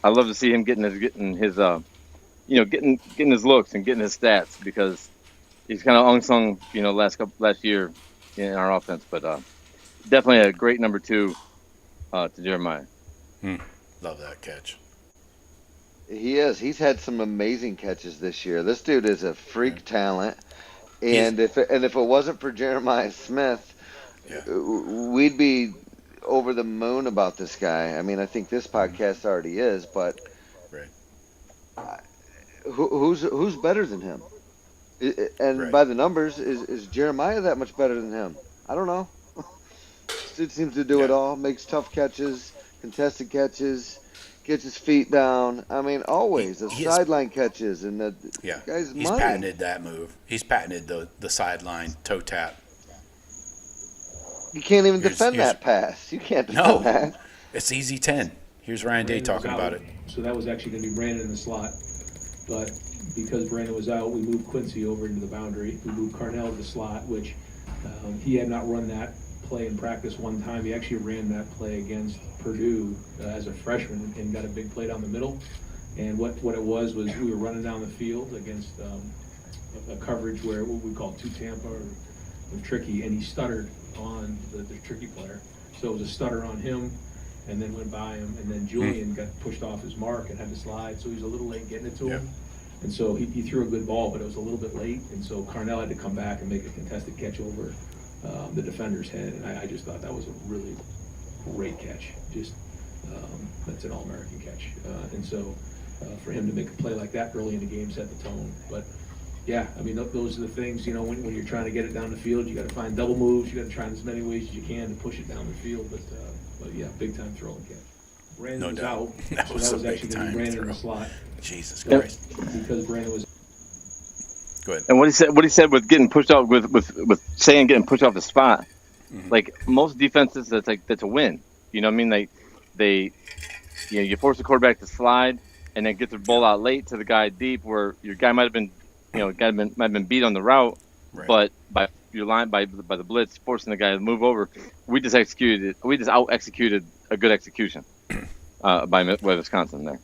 I love to see him getting his looks and getting his stats because he's kind of unsung, last year in our offense. But definitely a great number 2 to Jeremiah. Love that catch. He is. He's had some amazing catches this year. This dude is a freak talent. And if it wasn't for Jeremiah Smith, we'd be over the moon about this guy. I mean, I think this podcast already is, but who's better than him? And by the numbers, is Jeremiah that much better than him? I don't know. Dude seems to do it all. Makes tough catches, contested catches, gets his feet down. I mean, always the sideline catches and the guy's He's money. patented that move. He's patented the sideline toe tap. You can't even defend that pass. You can't defend that. It's easy 10. Here's Ryan Day talking about it. So that was actually going to be Brandon in the slot. But because Brandon was out, we moved Quincy over into the boundary. We moved Carnell to the slot, which he had not run that play in practice one time. He actually ran that play against Purdue as a freshman and got a big play down the middle. And what it was we were running down the field against a coverage where what we call two Tampa or tricky, and he stuttered on the tricky player. So it was a stutter on him and then went by him. And then Julian got pushed off his mark and had to slide. So he was a little late getting it to him. And so he threw a good ball, but it was a little bit late. And so Carnell had to come back and make a contested catch over the defender's head. And I just thought that was a really great catch. Just that's an All-American catch. And so for him to make a play like that early in the game set the tone. But yeah, I mean, those are the things, when you're trying to get it down the field, you got to find double moves. You got to try in as many ways as you can to push it down the field. But yeah, big time throw and catch. Brandon was out, so that was actually going to be Brandon in the slot. Jesus Christ! Because Brandon was. Go ahead. And what he said with getting pushed off with Sayin getting pushed off the spot, like most defenses, that's a win. You know what I mean? You force the quarterback to slide and then get the ball out late to the guy deep, where your guy might have been, might have been beat on the route, but by your line by the blitz, forcing the guy to move over, we just out executed a good execution by Wisconsin there.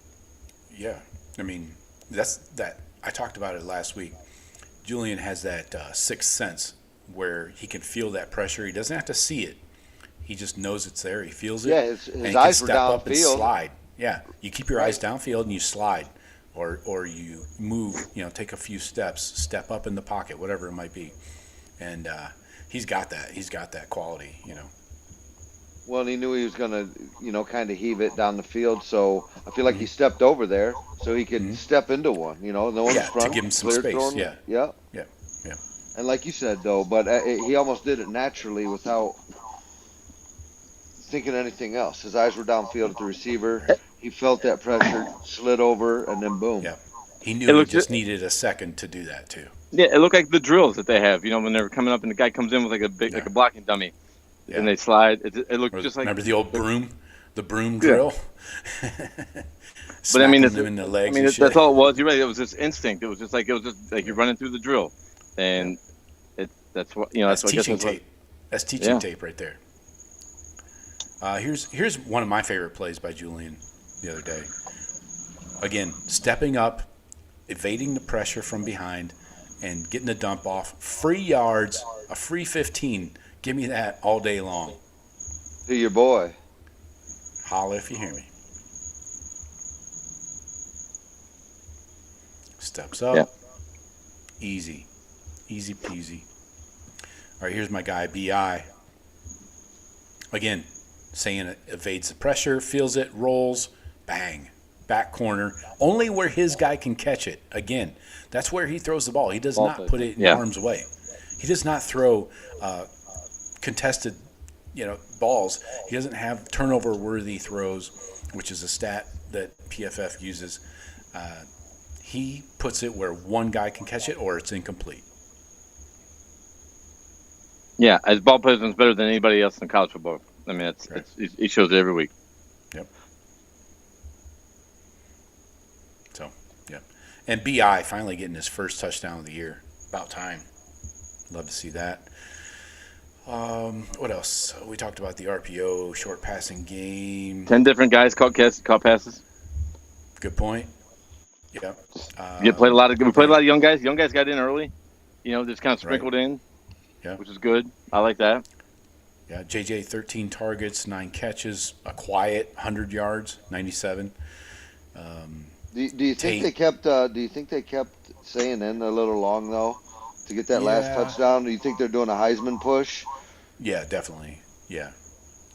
Yeah, I mean, I talked about it last week. Julian has that sixth sense where he can feel that pressure. He doesn't have to see it. He just knows it's there. He feels it. Yeah, his and he eyes can were step up and downfield. slide. Yeah, you keep your Right. eyes downfield and you slide, or you move. Take a few steps, step up in the pocket, whatever it might be. And he's got that. He's got that quality. Well, and he knew he was going to, kind of heave it down the field. So I feel like he stepped over there so he could step into one. No one's Yeah, to front. give him some clear space, throwing. yeah. Yeah. Yeah. And like you said, though, but he almost did it naturally without thinking anything else. His eyes were downfield at the receiver. He felt that pressure, slid over, and then boom. Yeah. He knew he just needed a second to do that too. Yeah, it looked like the drills that they have. When they're coming up and the guy comes in with like a blocking dummy, and they slide. It looked just like. Remember the old broom, the broom drill. But I mean, them in the legs. That's all it was. You're right. It was just instinct. It was just like you're running through the drill, and that's what That's teaching tape. That's teaching tape right there. Here's one of my favorite plays by Julian the other day. Again, stepping up, evading the pressure from behind, and getting the dump off. Free yards, a free 15. Give me that all day long. To your boy. Holla if you hear me. Steps up. Yeah. Easy peasy. All right, here's my guy, B.I. Again, Sayin evades the pressure, feels it, rolls, bang, back corner. Only where his guy can catch it. Again, that's where he throws the ball. He does not put it in harm's way. He does not throw contested, balls. He doesn't have turnover-worthy throws, which is a stat that PFF uses. He puts it where one guy can catch it or it's incomplete. Yeah, as ball placement is better than anybody else in college football. I mean, he shows it every week. Yep. So, yeah. And B.I. finally getting his first touchdown of the year. About time. Love to see that. What else? We talked about the RPO, short passing game. 10 different guys caught passes. Good point. Yeah. We played a lot of young guys. Young guys got in early. Just kind of sprinkled in. Yeah. Which is good. I like that. Yeah, JJ 13 targets, 9 catches, a quiet 100 yards, 97. Do you think they kept? Do you think they kept Sayin in a little long though to get that last touchdown? Do you think they're doing a Heisman push? Yeah, definitely. Yeah,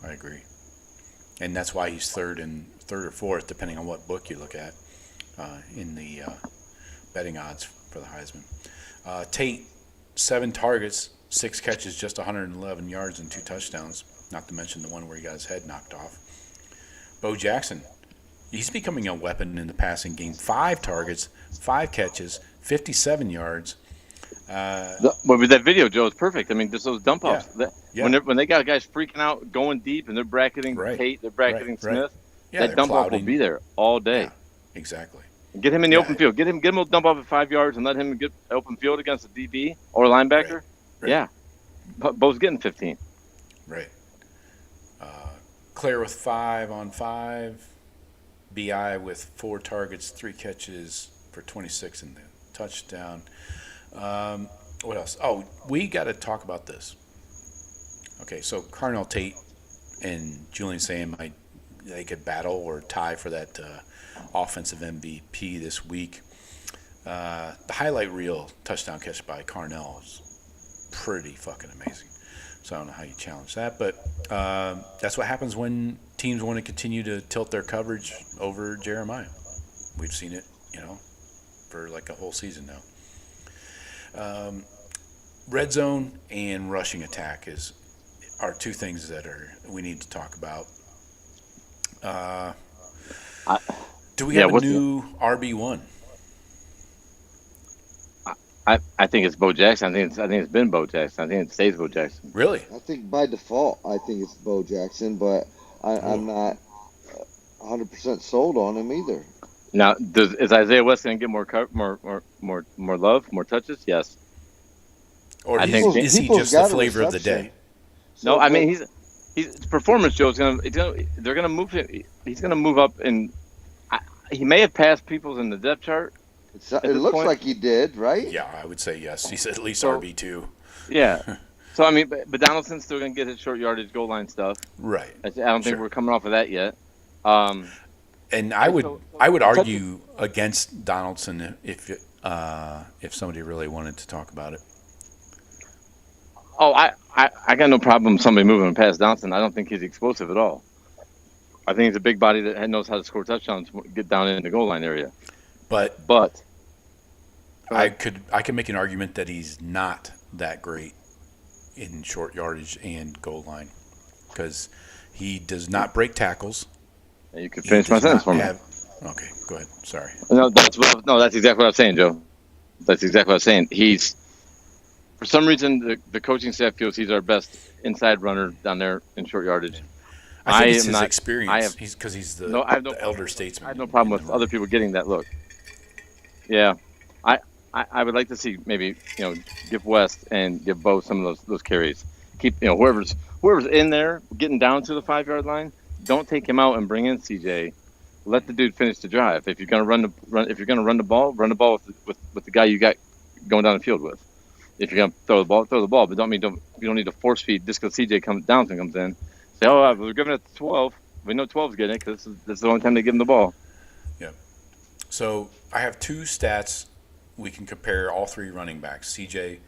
I agree. And that's why he's third or fourth, depending on what book you look at, in the betting odds for the Heisman. Tate, 7 targets, 6 catches, just 111 yards and 2 touchdowns, not to mention the one where he got his head knocked off. Bo Jackson, he's becoming a weapon in the passing game. 5 targets, 5 catches, 57 yards. With that video, Joe, it's perfect. I mean, just those dump offs. Yeah. When they got guys freaking out, going deep, and they're bracketing Tate, they're bracketing Smith, that dump off will be there all day. Yeah, exactly. Get him in the open field. Get him a dump off at 5 yards and let him get open field against a DB or a linebacker. Right. Yeah. Bo's getting 15. Right. Claire with 5 on 5. B.I. with 4 targets, 3 catches for 26 in the touchdown. What else? Oh, we got to talk about this. Okay, so Carnell Tate and Julian Sayin they could battle or tie for that offensive MVP this week. The highlight reel touchdown catch by Carnell is pretty fucking amazing. So I don't know how you challenge that, but that's what happens when teams want to continue to tilt their coverage over Jeremiah. We've seen it, for like a whole season now. Red zone and rushing attack are 2 things that we need to talk about. Do we have a new RB1? I think it's Bo Jackson. I think it's been Bo Jackson. I think it stays Bo Jackson. Really? I think by default, I think it's Bo Jackson, but I'm not 100% sold on him either. Now, is Isaiah West going to get more love, more touches? Yes. Or is he just the flavor of the day? So, no, I mean he's performance. Joe's they're going to move him. He's going to move up, and he may have passed Peoples in the depth chart. It looks like he did, right? Yeah, I would say yes. He's at least So- RB2. Yeah. So I mean, but Donaldson's still gonna get his short yardage goal line stuff. Right. I don't think Sure. we're coming off of that yet. And I would argue against Donaldson if somebody really wanted to talk about it. Oh, I got no problem somebody moving past Donaldson. I don't think he's explosive at all. I think he's a big body that knows how to score touchdowns, get down in the goal line area. But I could make an argument that he's not that great in short yardage and goal line because he does not break tackles. You could finish my sentence for me. Okay, go ahead. Sorry. No, that's exactly what I was saying, Joe. That's exactly what I was saying. He's, for some reason, the coaching staff feels he's our best inside runner down there in short yardage. I think it's his experience. Because he's the elder statesman. I have no problem with other people getting that look. Yeah, I would like to see maybe give West and give Bo some of those carries. Keep whoever's in there getting down to the 5-yard line. Don't take him out and bring in CJ. Let the dude finish the drive. If you're gonna run the ball with the guy you got going down the field with. If you're gonna throw the ball. But you don't need to force feed just because CJ comes in. Say, we're giving it to 12. We know 12's getting it because this is the only time they give him the ball. Yeah. So I have two stats we can compare all three running backs: CJ,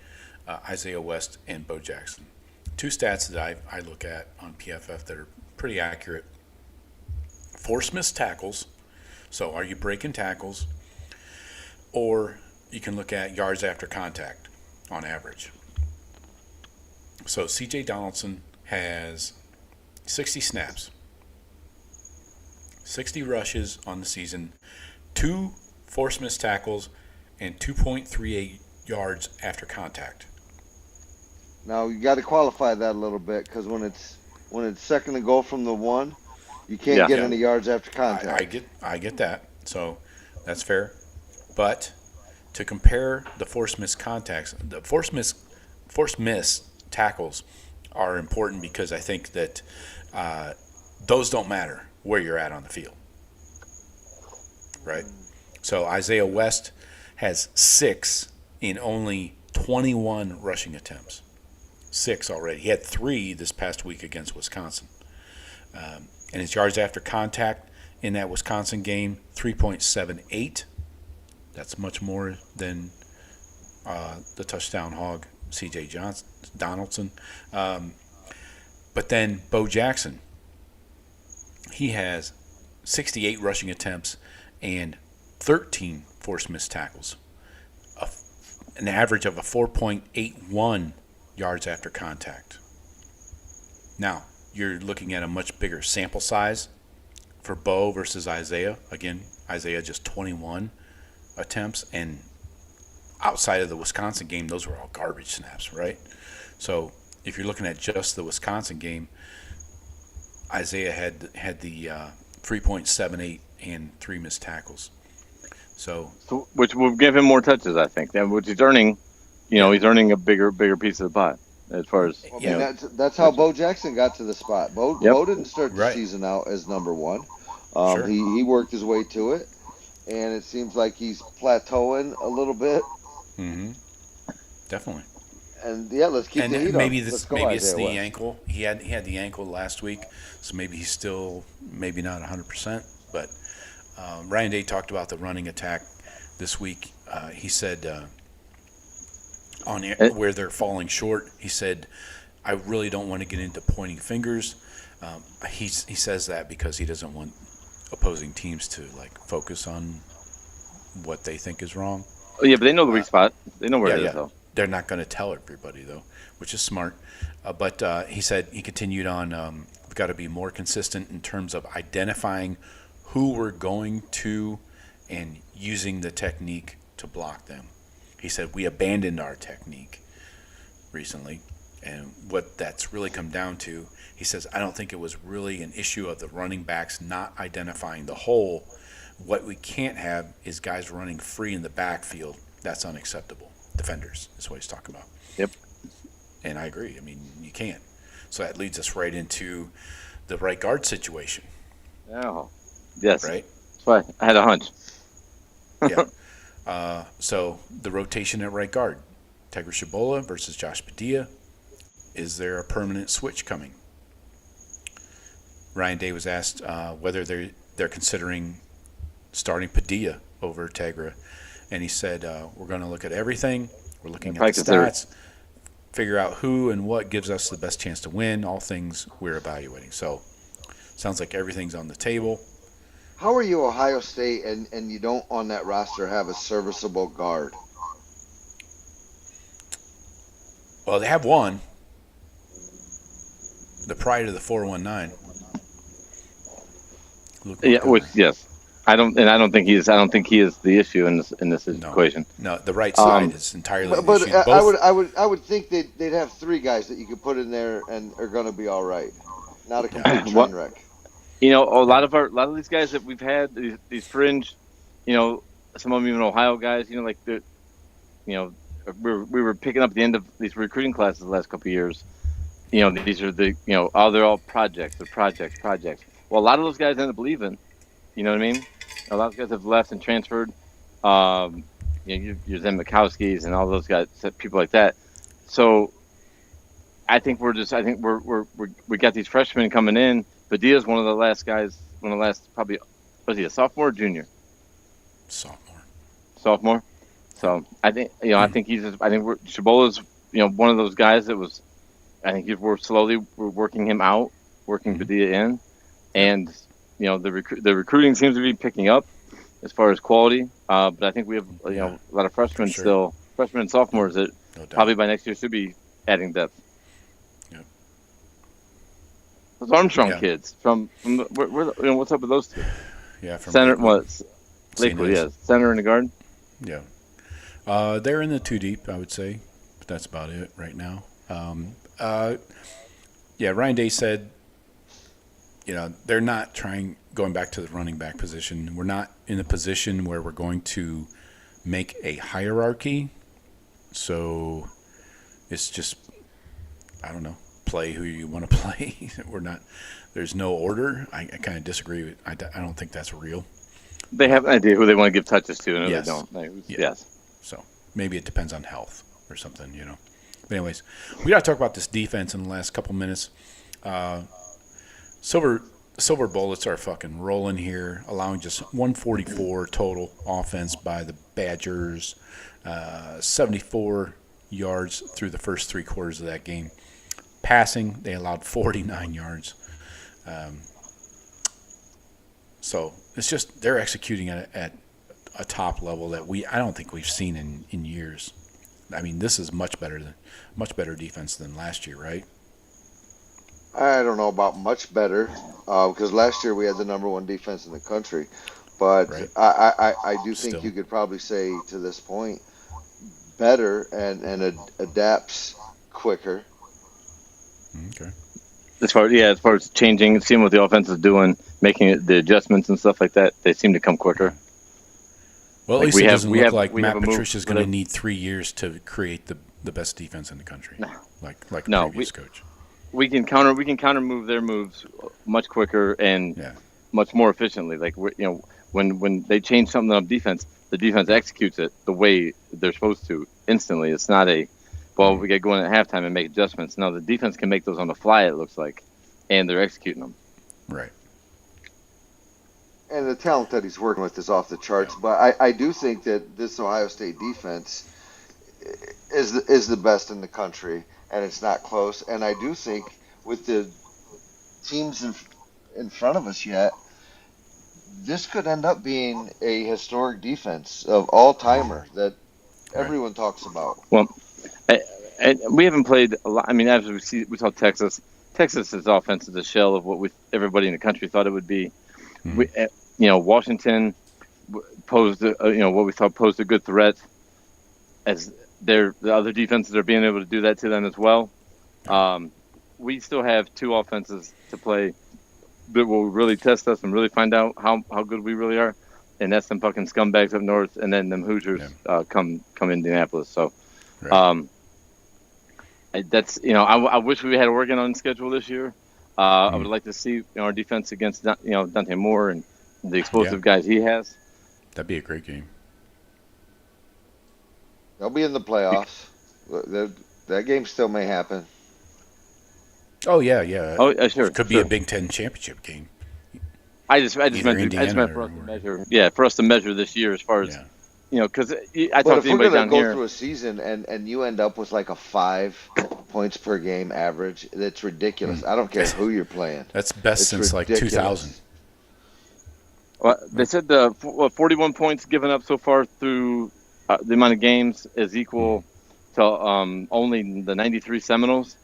Isaiah West, and Bo Jackson. Two stats that I look at on PFF that are pretty accurate. Force missed tackles. So are you breaking tackles? Or you can look at yards after contact on average. So CJ Donaldson has 60 snaps, 60 rushes on the season, 2 force missed tackles, and 2.38 yards after contact. Now you got to qualify that a little bit because when it's second and goal from the 1, you can't get any yards after contact. I get that. So that's fair. But to compare the force missed contacts, the force missed tackles are important because I think that those don't matter where you're at on the field. Right? So Isaiah West has 6 in only 21 rushing attempts. 6 already. He had 3 this past week against Wisconsin. And his yards after contact in that Wisconsin game, 3.78. That's much more than the touchdown hog, C.J. Donaldson. But then Bo Jackson, he has 68 rushing attempts and 13 forced missed tackles. An average of a 4.81 yards after contact. Now, you're looking at a much bigger sample size for Bo versus Isaiah. Again, Isaiah just 21 attempts, and outside of the Wisconsin game, those were all garbage snaps, right? So if you're looking at just the Wisconsin game, Isaiah had the 3.78 and 3 missed tackles. So which will give him more touches, I think. Which he's earning, he's earning a bigger piece of the pot as far as. That's how Bo Jackson got to the spot. Bo didn't start the season out as number 1. Sure. He worked his way to it, and it seems like he's plateauing a little bit. Mm-hmm. Definitely. And let's keep the heat maybe up. Maybe it's the ankle. He had the ankle last week, so maybe he's still maybe not 100%. But Ryan Day talked about the running attack this week. He said where they're falling short. He said, "I really don't want to get into pointing fingers." He says that because he doesn't want opposing teams to focus on what they think is wrong. Oh yeah, but they know the weak spot. They know where it is though. They're not going to tell everybody, though, which is smart. But he said, he continued on, we've got to be more consistent in terms of identifying who we're going to and using the technique to block them. He said, we abandoned our technique recently. And what that's really come down to, he says, I don't think it was really an issue of the running backs not identifying the hole. What we can't have is guys running free in the backfield. That's unacceptable. Defenders is what he's talking about. Yep. And I agree. I mean, you can't. So that leads us right into the right guard situation. Oh, yes. Right? why I had a hunch. Yeah. So the rotation at right guard, Tegra Shabola versus Josh Padilla. Is there a permanent switch coming? Ryan Day was asked whether they're considering starting Padilla over Tegra, and he said, we're going to look at everything. We're looking at the stats, figure out who and what gives us the best chance to win, all things we're evaluating. So sounds like everything's on the table. How are you Ohio State and you don't on that roster have a serviceable guard? Well, they have one. The pride of the 419. Yes. I don't think he is the issue in this equation. No, the right side is entirely the but issue. I would think they'd have three guys that you could put in there and are going to be all right. Not a complete train wreck. You know, a lot of these guys that we've had, these fringe, you know, some of them even Ohio guys, you know, like we were picking up at the end of these recruiting classes the last couple of years. You know, these are they're all projects. Well, a lot of those guys end up leaving. You know what I mean? A lot of guys have left and transferred. You're Zen Mikowski's and all those guys, people like that. So I think we got these freshmen coming in. Padilla's one of the last guys, probably, was he a sophomore or junior? Sophomore. So I think Shabola's, one of those guys that was, I think we're working him out, working Padilla in, and the recruiting seems to be picking up as far as quality. But I think we have a lot of freshmen still, freshmen and sophomores that probably by next year should be adding depth. Yeah. Those Armstrong kids from what's up with those two? Yeah, from center. Lakewood, yeah, center in the guard. Yeah, they're in the 2 deep, I would say, but that's about it right now. Ryan Day said, they're not going back to the running back position. We're not in a position where we're going to make a hierarchy. So it's just, I don't know, play who you want to play. There's no order. I kind of disagree with, I don't think that's real. They have an idea who they want to give touches to and who yes. they don't. Yes. So maybe it depends on health or something, But anyways, we got to talk about this defense in the last couple minutes. Silver Bullets are fucking rolling here, allowing just 144 total offense by the Badgers, 74 yards through the first 3 quarters of that game. Passing, they allowed 49 yards. So it's just they're executing at a top level that I don't think we've seen in years. I mean, this is much better defense than last year, right? I don't know about much better because last year we had the number 1 defense in the country, but right. I do think you could probably say to this point better and adapts quicker. Okay. As far as changing, seeing what the offense is doing, making the adjustments and stuff like that, they seem to come quicker. Well, at least it doesn't look like Matt Patricia's going to need 3 years to create the best defense in the country, like a previous coach. We can counter move their moves much quicker and much more efficiently. Like when they change something on defense, the defense executes it the way they're supposed to instantly. It's not we get going at halftime and make adjustments. No, the defense can make those on the fly. It looks like, and they're executing them. Right. And the talent that he's working with is off the charts. But I do think that this Ohio State defense is the best in the country. And it's not close. And I do think with the teams in front of us yet, this could end up being a historic defense of all-timer that everyone talks about. Well, we haven't played a lot. I mean, as we saw Texas. Texas's offense is a shell of what everybody in the country thought it would be. Mm-hmm. Washington posed, what we thought posed a good threat as the other defenses are being able to do that to them as well. We still have 2 offenses to play that will really test us and really find out how good we really are. And that's them fucking scumbags up north, and then them Hoosiers come Indianapolis. So, that's I wish we had Oregon on schedule this year. I would like to see our defense against Dante Moore and the explosive guys he has. That'd be a great game. They'll be in the playoffs. That game still may happen. Oh yeah. Oh, sure. It could be a Big Ten championship game. I just meant Indiana for us to measure. Yeah, for us to measure this year as far as because I But talked if to we're anybody gonna down go here. through a season and you end up with like a 5 points per game average, that's ridiculous. I don't care who you're playing. That's best It's since ridiculous. like 2000. Well, they said 41 points given up so far through the amount of games is equal to only the 93 Seminoles.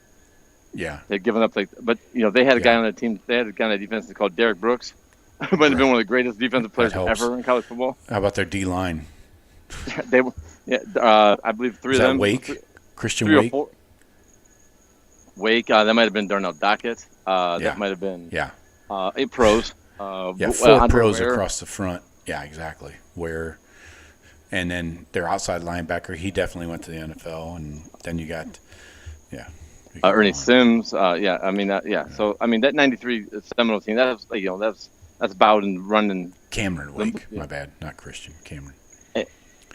Yeah. They've given up but they had a guy on the team. They had a guy on the defense called Derek Brooks. Might have been one of the greatest defensive players ever in college football. How about their D line? I believe 3 Is of that them. Wake? Christian 3 or Wake? 4. Wake. That might have been Darnell Dockett. That might have been 8 pros. 4 Andre pros Ware. across the front. Yeah, exactly. Where, and then their outside linebacker, he definitely went to the NFL, and then you got, Ernie Sims. So I mean that 93 Seminole team. That's Bowden running. Cameron Wake. My bad, not Christian. Cameron.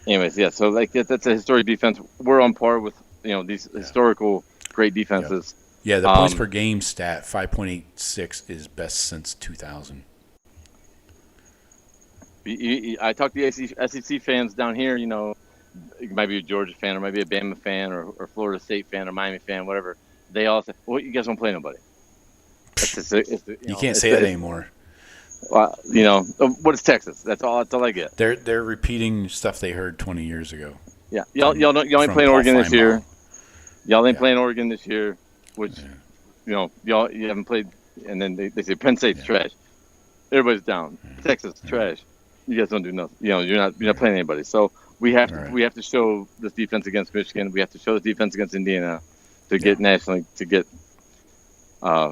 Anyways, so that's a historic defense. We're on par with these historical great defenses. Yeah, the points per game stat 5.86 is best since 2000. I talked to the SEC fans down here. It might be a Georgia fan, or maybe a Bama fan, or Florida State fan, or Miami fan, whatever. They all say, "Well, you guys don't play nobody." You can't say that anymore. What is Texas? That's all I get. They're repeating stuff they heard 20 years ago. Yeah, y'all ain't playing Oregon this year. Y'all ain't playing Oregon this year, which you haven't played. And then they say Penn State's trash. Everybody's down. Texas trash. You guys don't do nothing. You're not playing anybody. So we have to show this defense against Michigan. We have to show this defense against Indiana to get nationally to get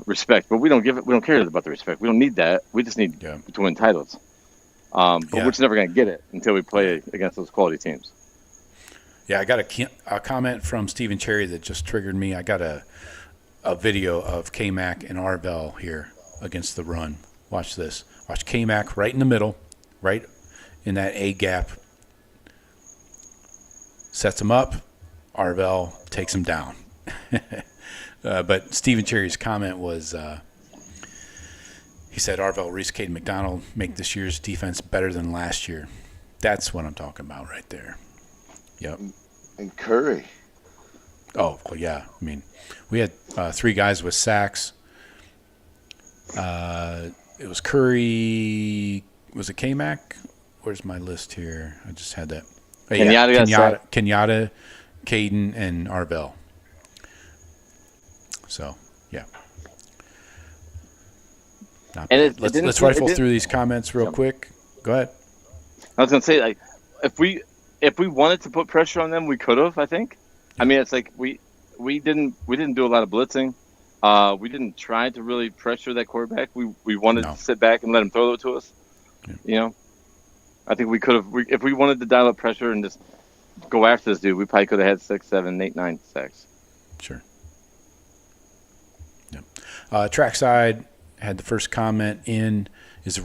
respect. But we don't care about the respect. We don't need that. We just need to win titles. But we're just never going to get it until we play against those quality teams. Yeah, I got a comment from Stephen Cherry that just triggered me. I got a video of K-Mac and Arvell here against the run. Watch this. Watch K-Mac right in the middle, right in that A gap. Sets him up. Arvell takes him down. But Stephen Cherry's comment was, he said, Arvell, Reese, Cade, McDonald make this year's defense better than last year. That's what I'm talking about right there. Yep. And Curry. Oh, well, yeah. I mean, we had 3 guys with sacks. It was Curry. Was it K-Mac? Where's my list here? I just had that. Oh, Kenyatta, Caden, and Arvell. So, yeah. Let's rifle through these comments real quick. Go ahead. I was going to say, if we wanted to put pressure on them, we could have. I think. I mean, it's like we didn't do a lot of blitzing. We didn't try to really pressure that quarterback. We wanted to sit back and let him throw it to us. Yeah. I think we could have. If we wanted to dial up pressure and just go after this dude, we probably could have had 6, 7, 8, 9 sacks. Sure. Yeah. Trackside had the first comment in. Is the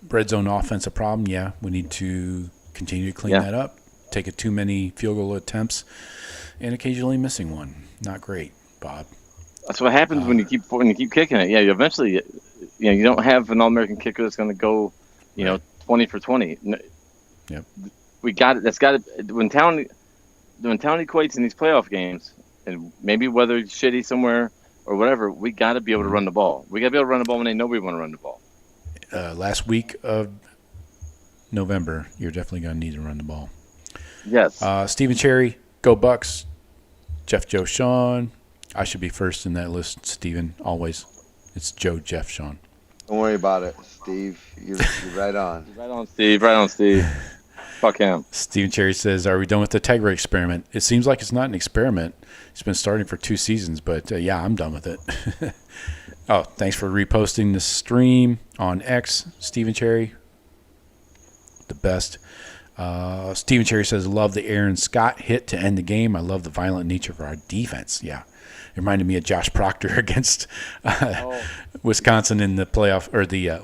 red zone offense a problem? Yeah, we need to continue to clean that up. Take too many field goal attempts, and occasionally missing one. Not great, Bob. That's what happens when you keep kicking it. Yeah, you eventually, you don't have an All-American kicker that's going to go, 20 for 20. Yep. We got it. That's got it. When talent equates in these playoff games, and maybe whether it's shitty somewhere or whatever, we got to be able to run the ball. We got to be able to run the ball when they know we want to run the ball. Last week of November, you're definitely going to need to run the ball. Yes. Stephen Cherry, go Bucks. Jeff, Joe, Sean. I should be first in that list, Stephen, always. It's Joe, Jeff, Sean. Don't worry about it, Steve. You're right on. Right on, Steve. Fuck him. Stephen Cherry says, are we done with the Tegra experiment? It seems like it's not an experiment. It's been starting for 2 seasons, but I'm done with it. Oh, thanks for reposting the stream on X, Stephen Cherry. The best. Stephen Cherry says, love the Aaron Scott hit to end the game. I love the violent nature of our defense. Yeah. It reminded me of Josh Proctor against Wisconsin in the playoff, or the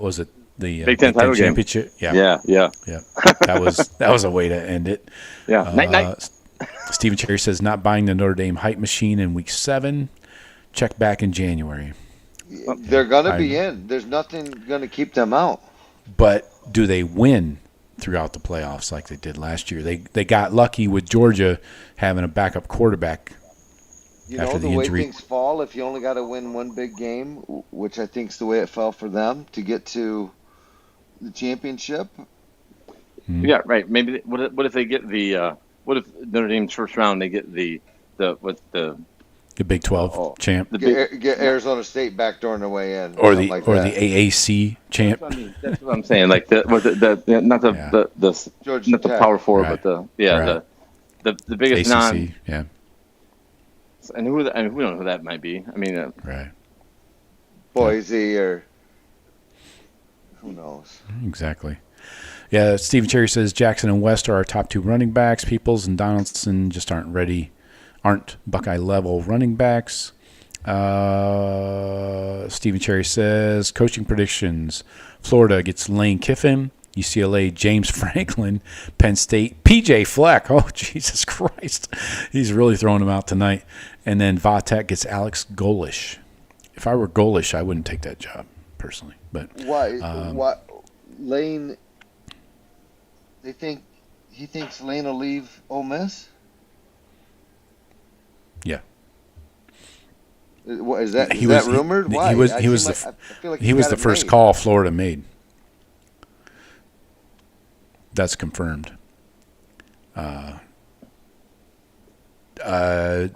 the Big Ten title game. championship. Yeah. That was a way to end it. Yeah. Night. Stephen Cherry says not buying the Notre Dame hype machine in week 7. Check back in January. They're gonna be in. There's nothing gonna keep them out. But do they win throughout the playoffs like they did last year? They got lucky with Georgia having a backup quarterback. You know, the way things fall, if you only got to win one big game, which I think is the way it fell for them to get to the championship. Yeah, right. Maybe what if they get the what if Notre Dame's first round they get the Big 12 champ, get Arizona State backdooring their way in, or the AAC champ. That's what I'm saying. Like not the Power Four, right. but the biggest ACC, yeah. And we don't know who that might be. I mean, right. Boise or who knows? Exactly. Yeah, Stephen Cherry says Jackson and West are our top 2 running backs. Peoples and Donaldson just aren't Buckeye level running backs. Stephen Cherry says coaching predictions: Florida gets Lane Kiffin, UCLA James Franklin, Penn State PJ Fleck. Oh, Jesus Christ, he's really throwing him out tonight. And then Vatek gets Alex Golish. If I were Golish, I wouldn't take that job personally. But why? Lane? He thinks Lane will leave Ole Miss. Yeah. What is that? Is that rumored? Why? He was the first call Florida made. That's confirmed.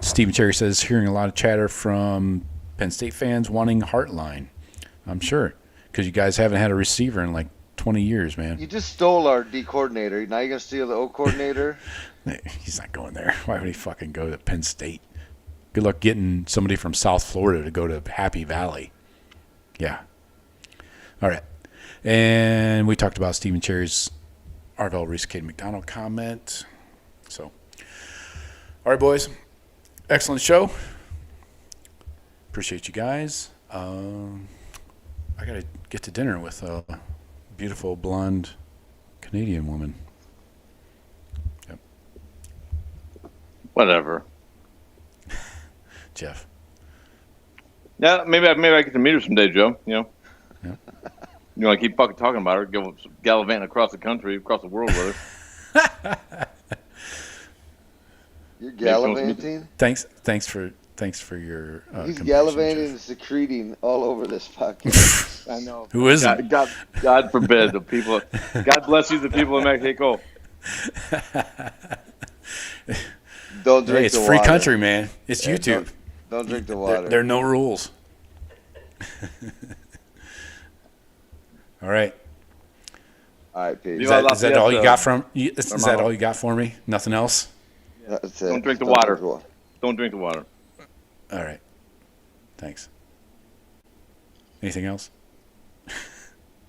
Stephen Cherry says hearing a lot of chatter from Penn State fans wanting Heartline. I'm sure because you guys haven't had a receiver in like 20 years, man. You just stole our D coordinator. Now you're gonna steal the O coordinator? He's not going there. Why would he fucking go to Penn State? Good luck getting somebody from South Florida to go to Happy Valley. Yeah. All right. And we talked about Stephen Cherry's Arvell Reese Cade McDonald comment. So, all right, boys. Excellent show. Appreciate you guys. I got to get to dinner with a beautiful blonde Canadian woman. Yep. Whatever. Jeff. Yeah, maybe I get to meet her someday, Joe. You know. Yep. You want to keep fucking talking about her, go gallivanting across the country, across the world with her. You're gallivanting? Thanks for your He's gallivanting and secreting all over this podcast. I know. Who isn't? God forbid the people. God bless you, the people of Mexico. Don't drink it's the free water. country, man. It's YouTube. Don't drink the water. There are no rules. All right, Pete. Is that all you got from? Is that all you got for me? Nothing else? That's it. Don't drink the water. Don't drink the water. All right. Thanks. Anything else?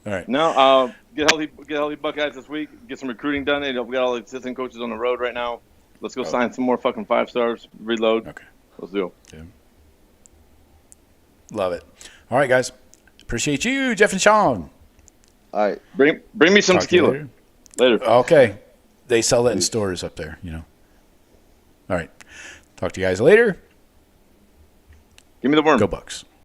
All right. No. Get healthy Buckeyes this week. Get some recruiting done. We got all the assistant coaches on the road right now. Let's go sign some more fucking 5-stars. Reload. Okay. Let's do it. Yeah. Love it. All right, guys. Appreciate you, Jeff and Sean. All right. Bring me some tequila. Later. Okay. They sell that in stores up there, you know. All right. Talk to you guys later. Give me the worm. Go Bucks.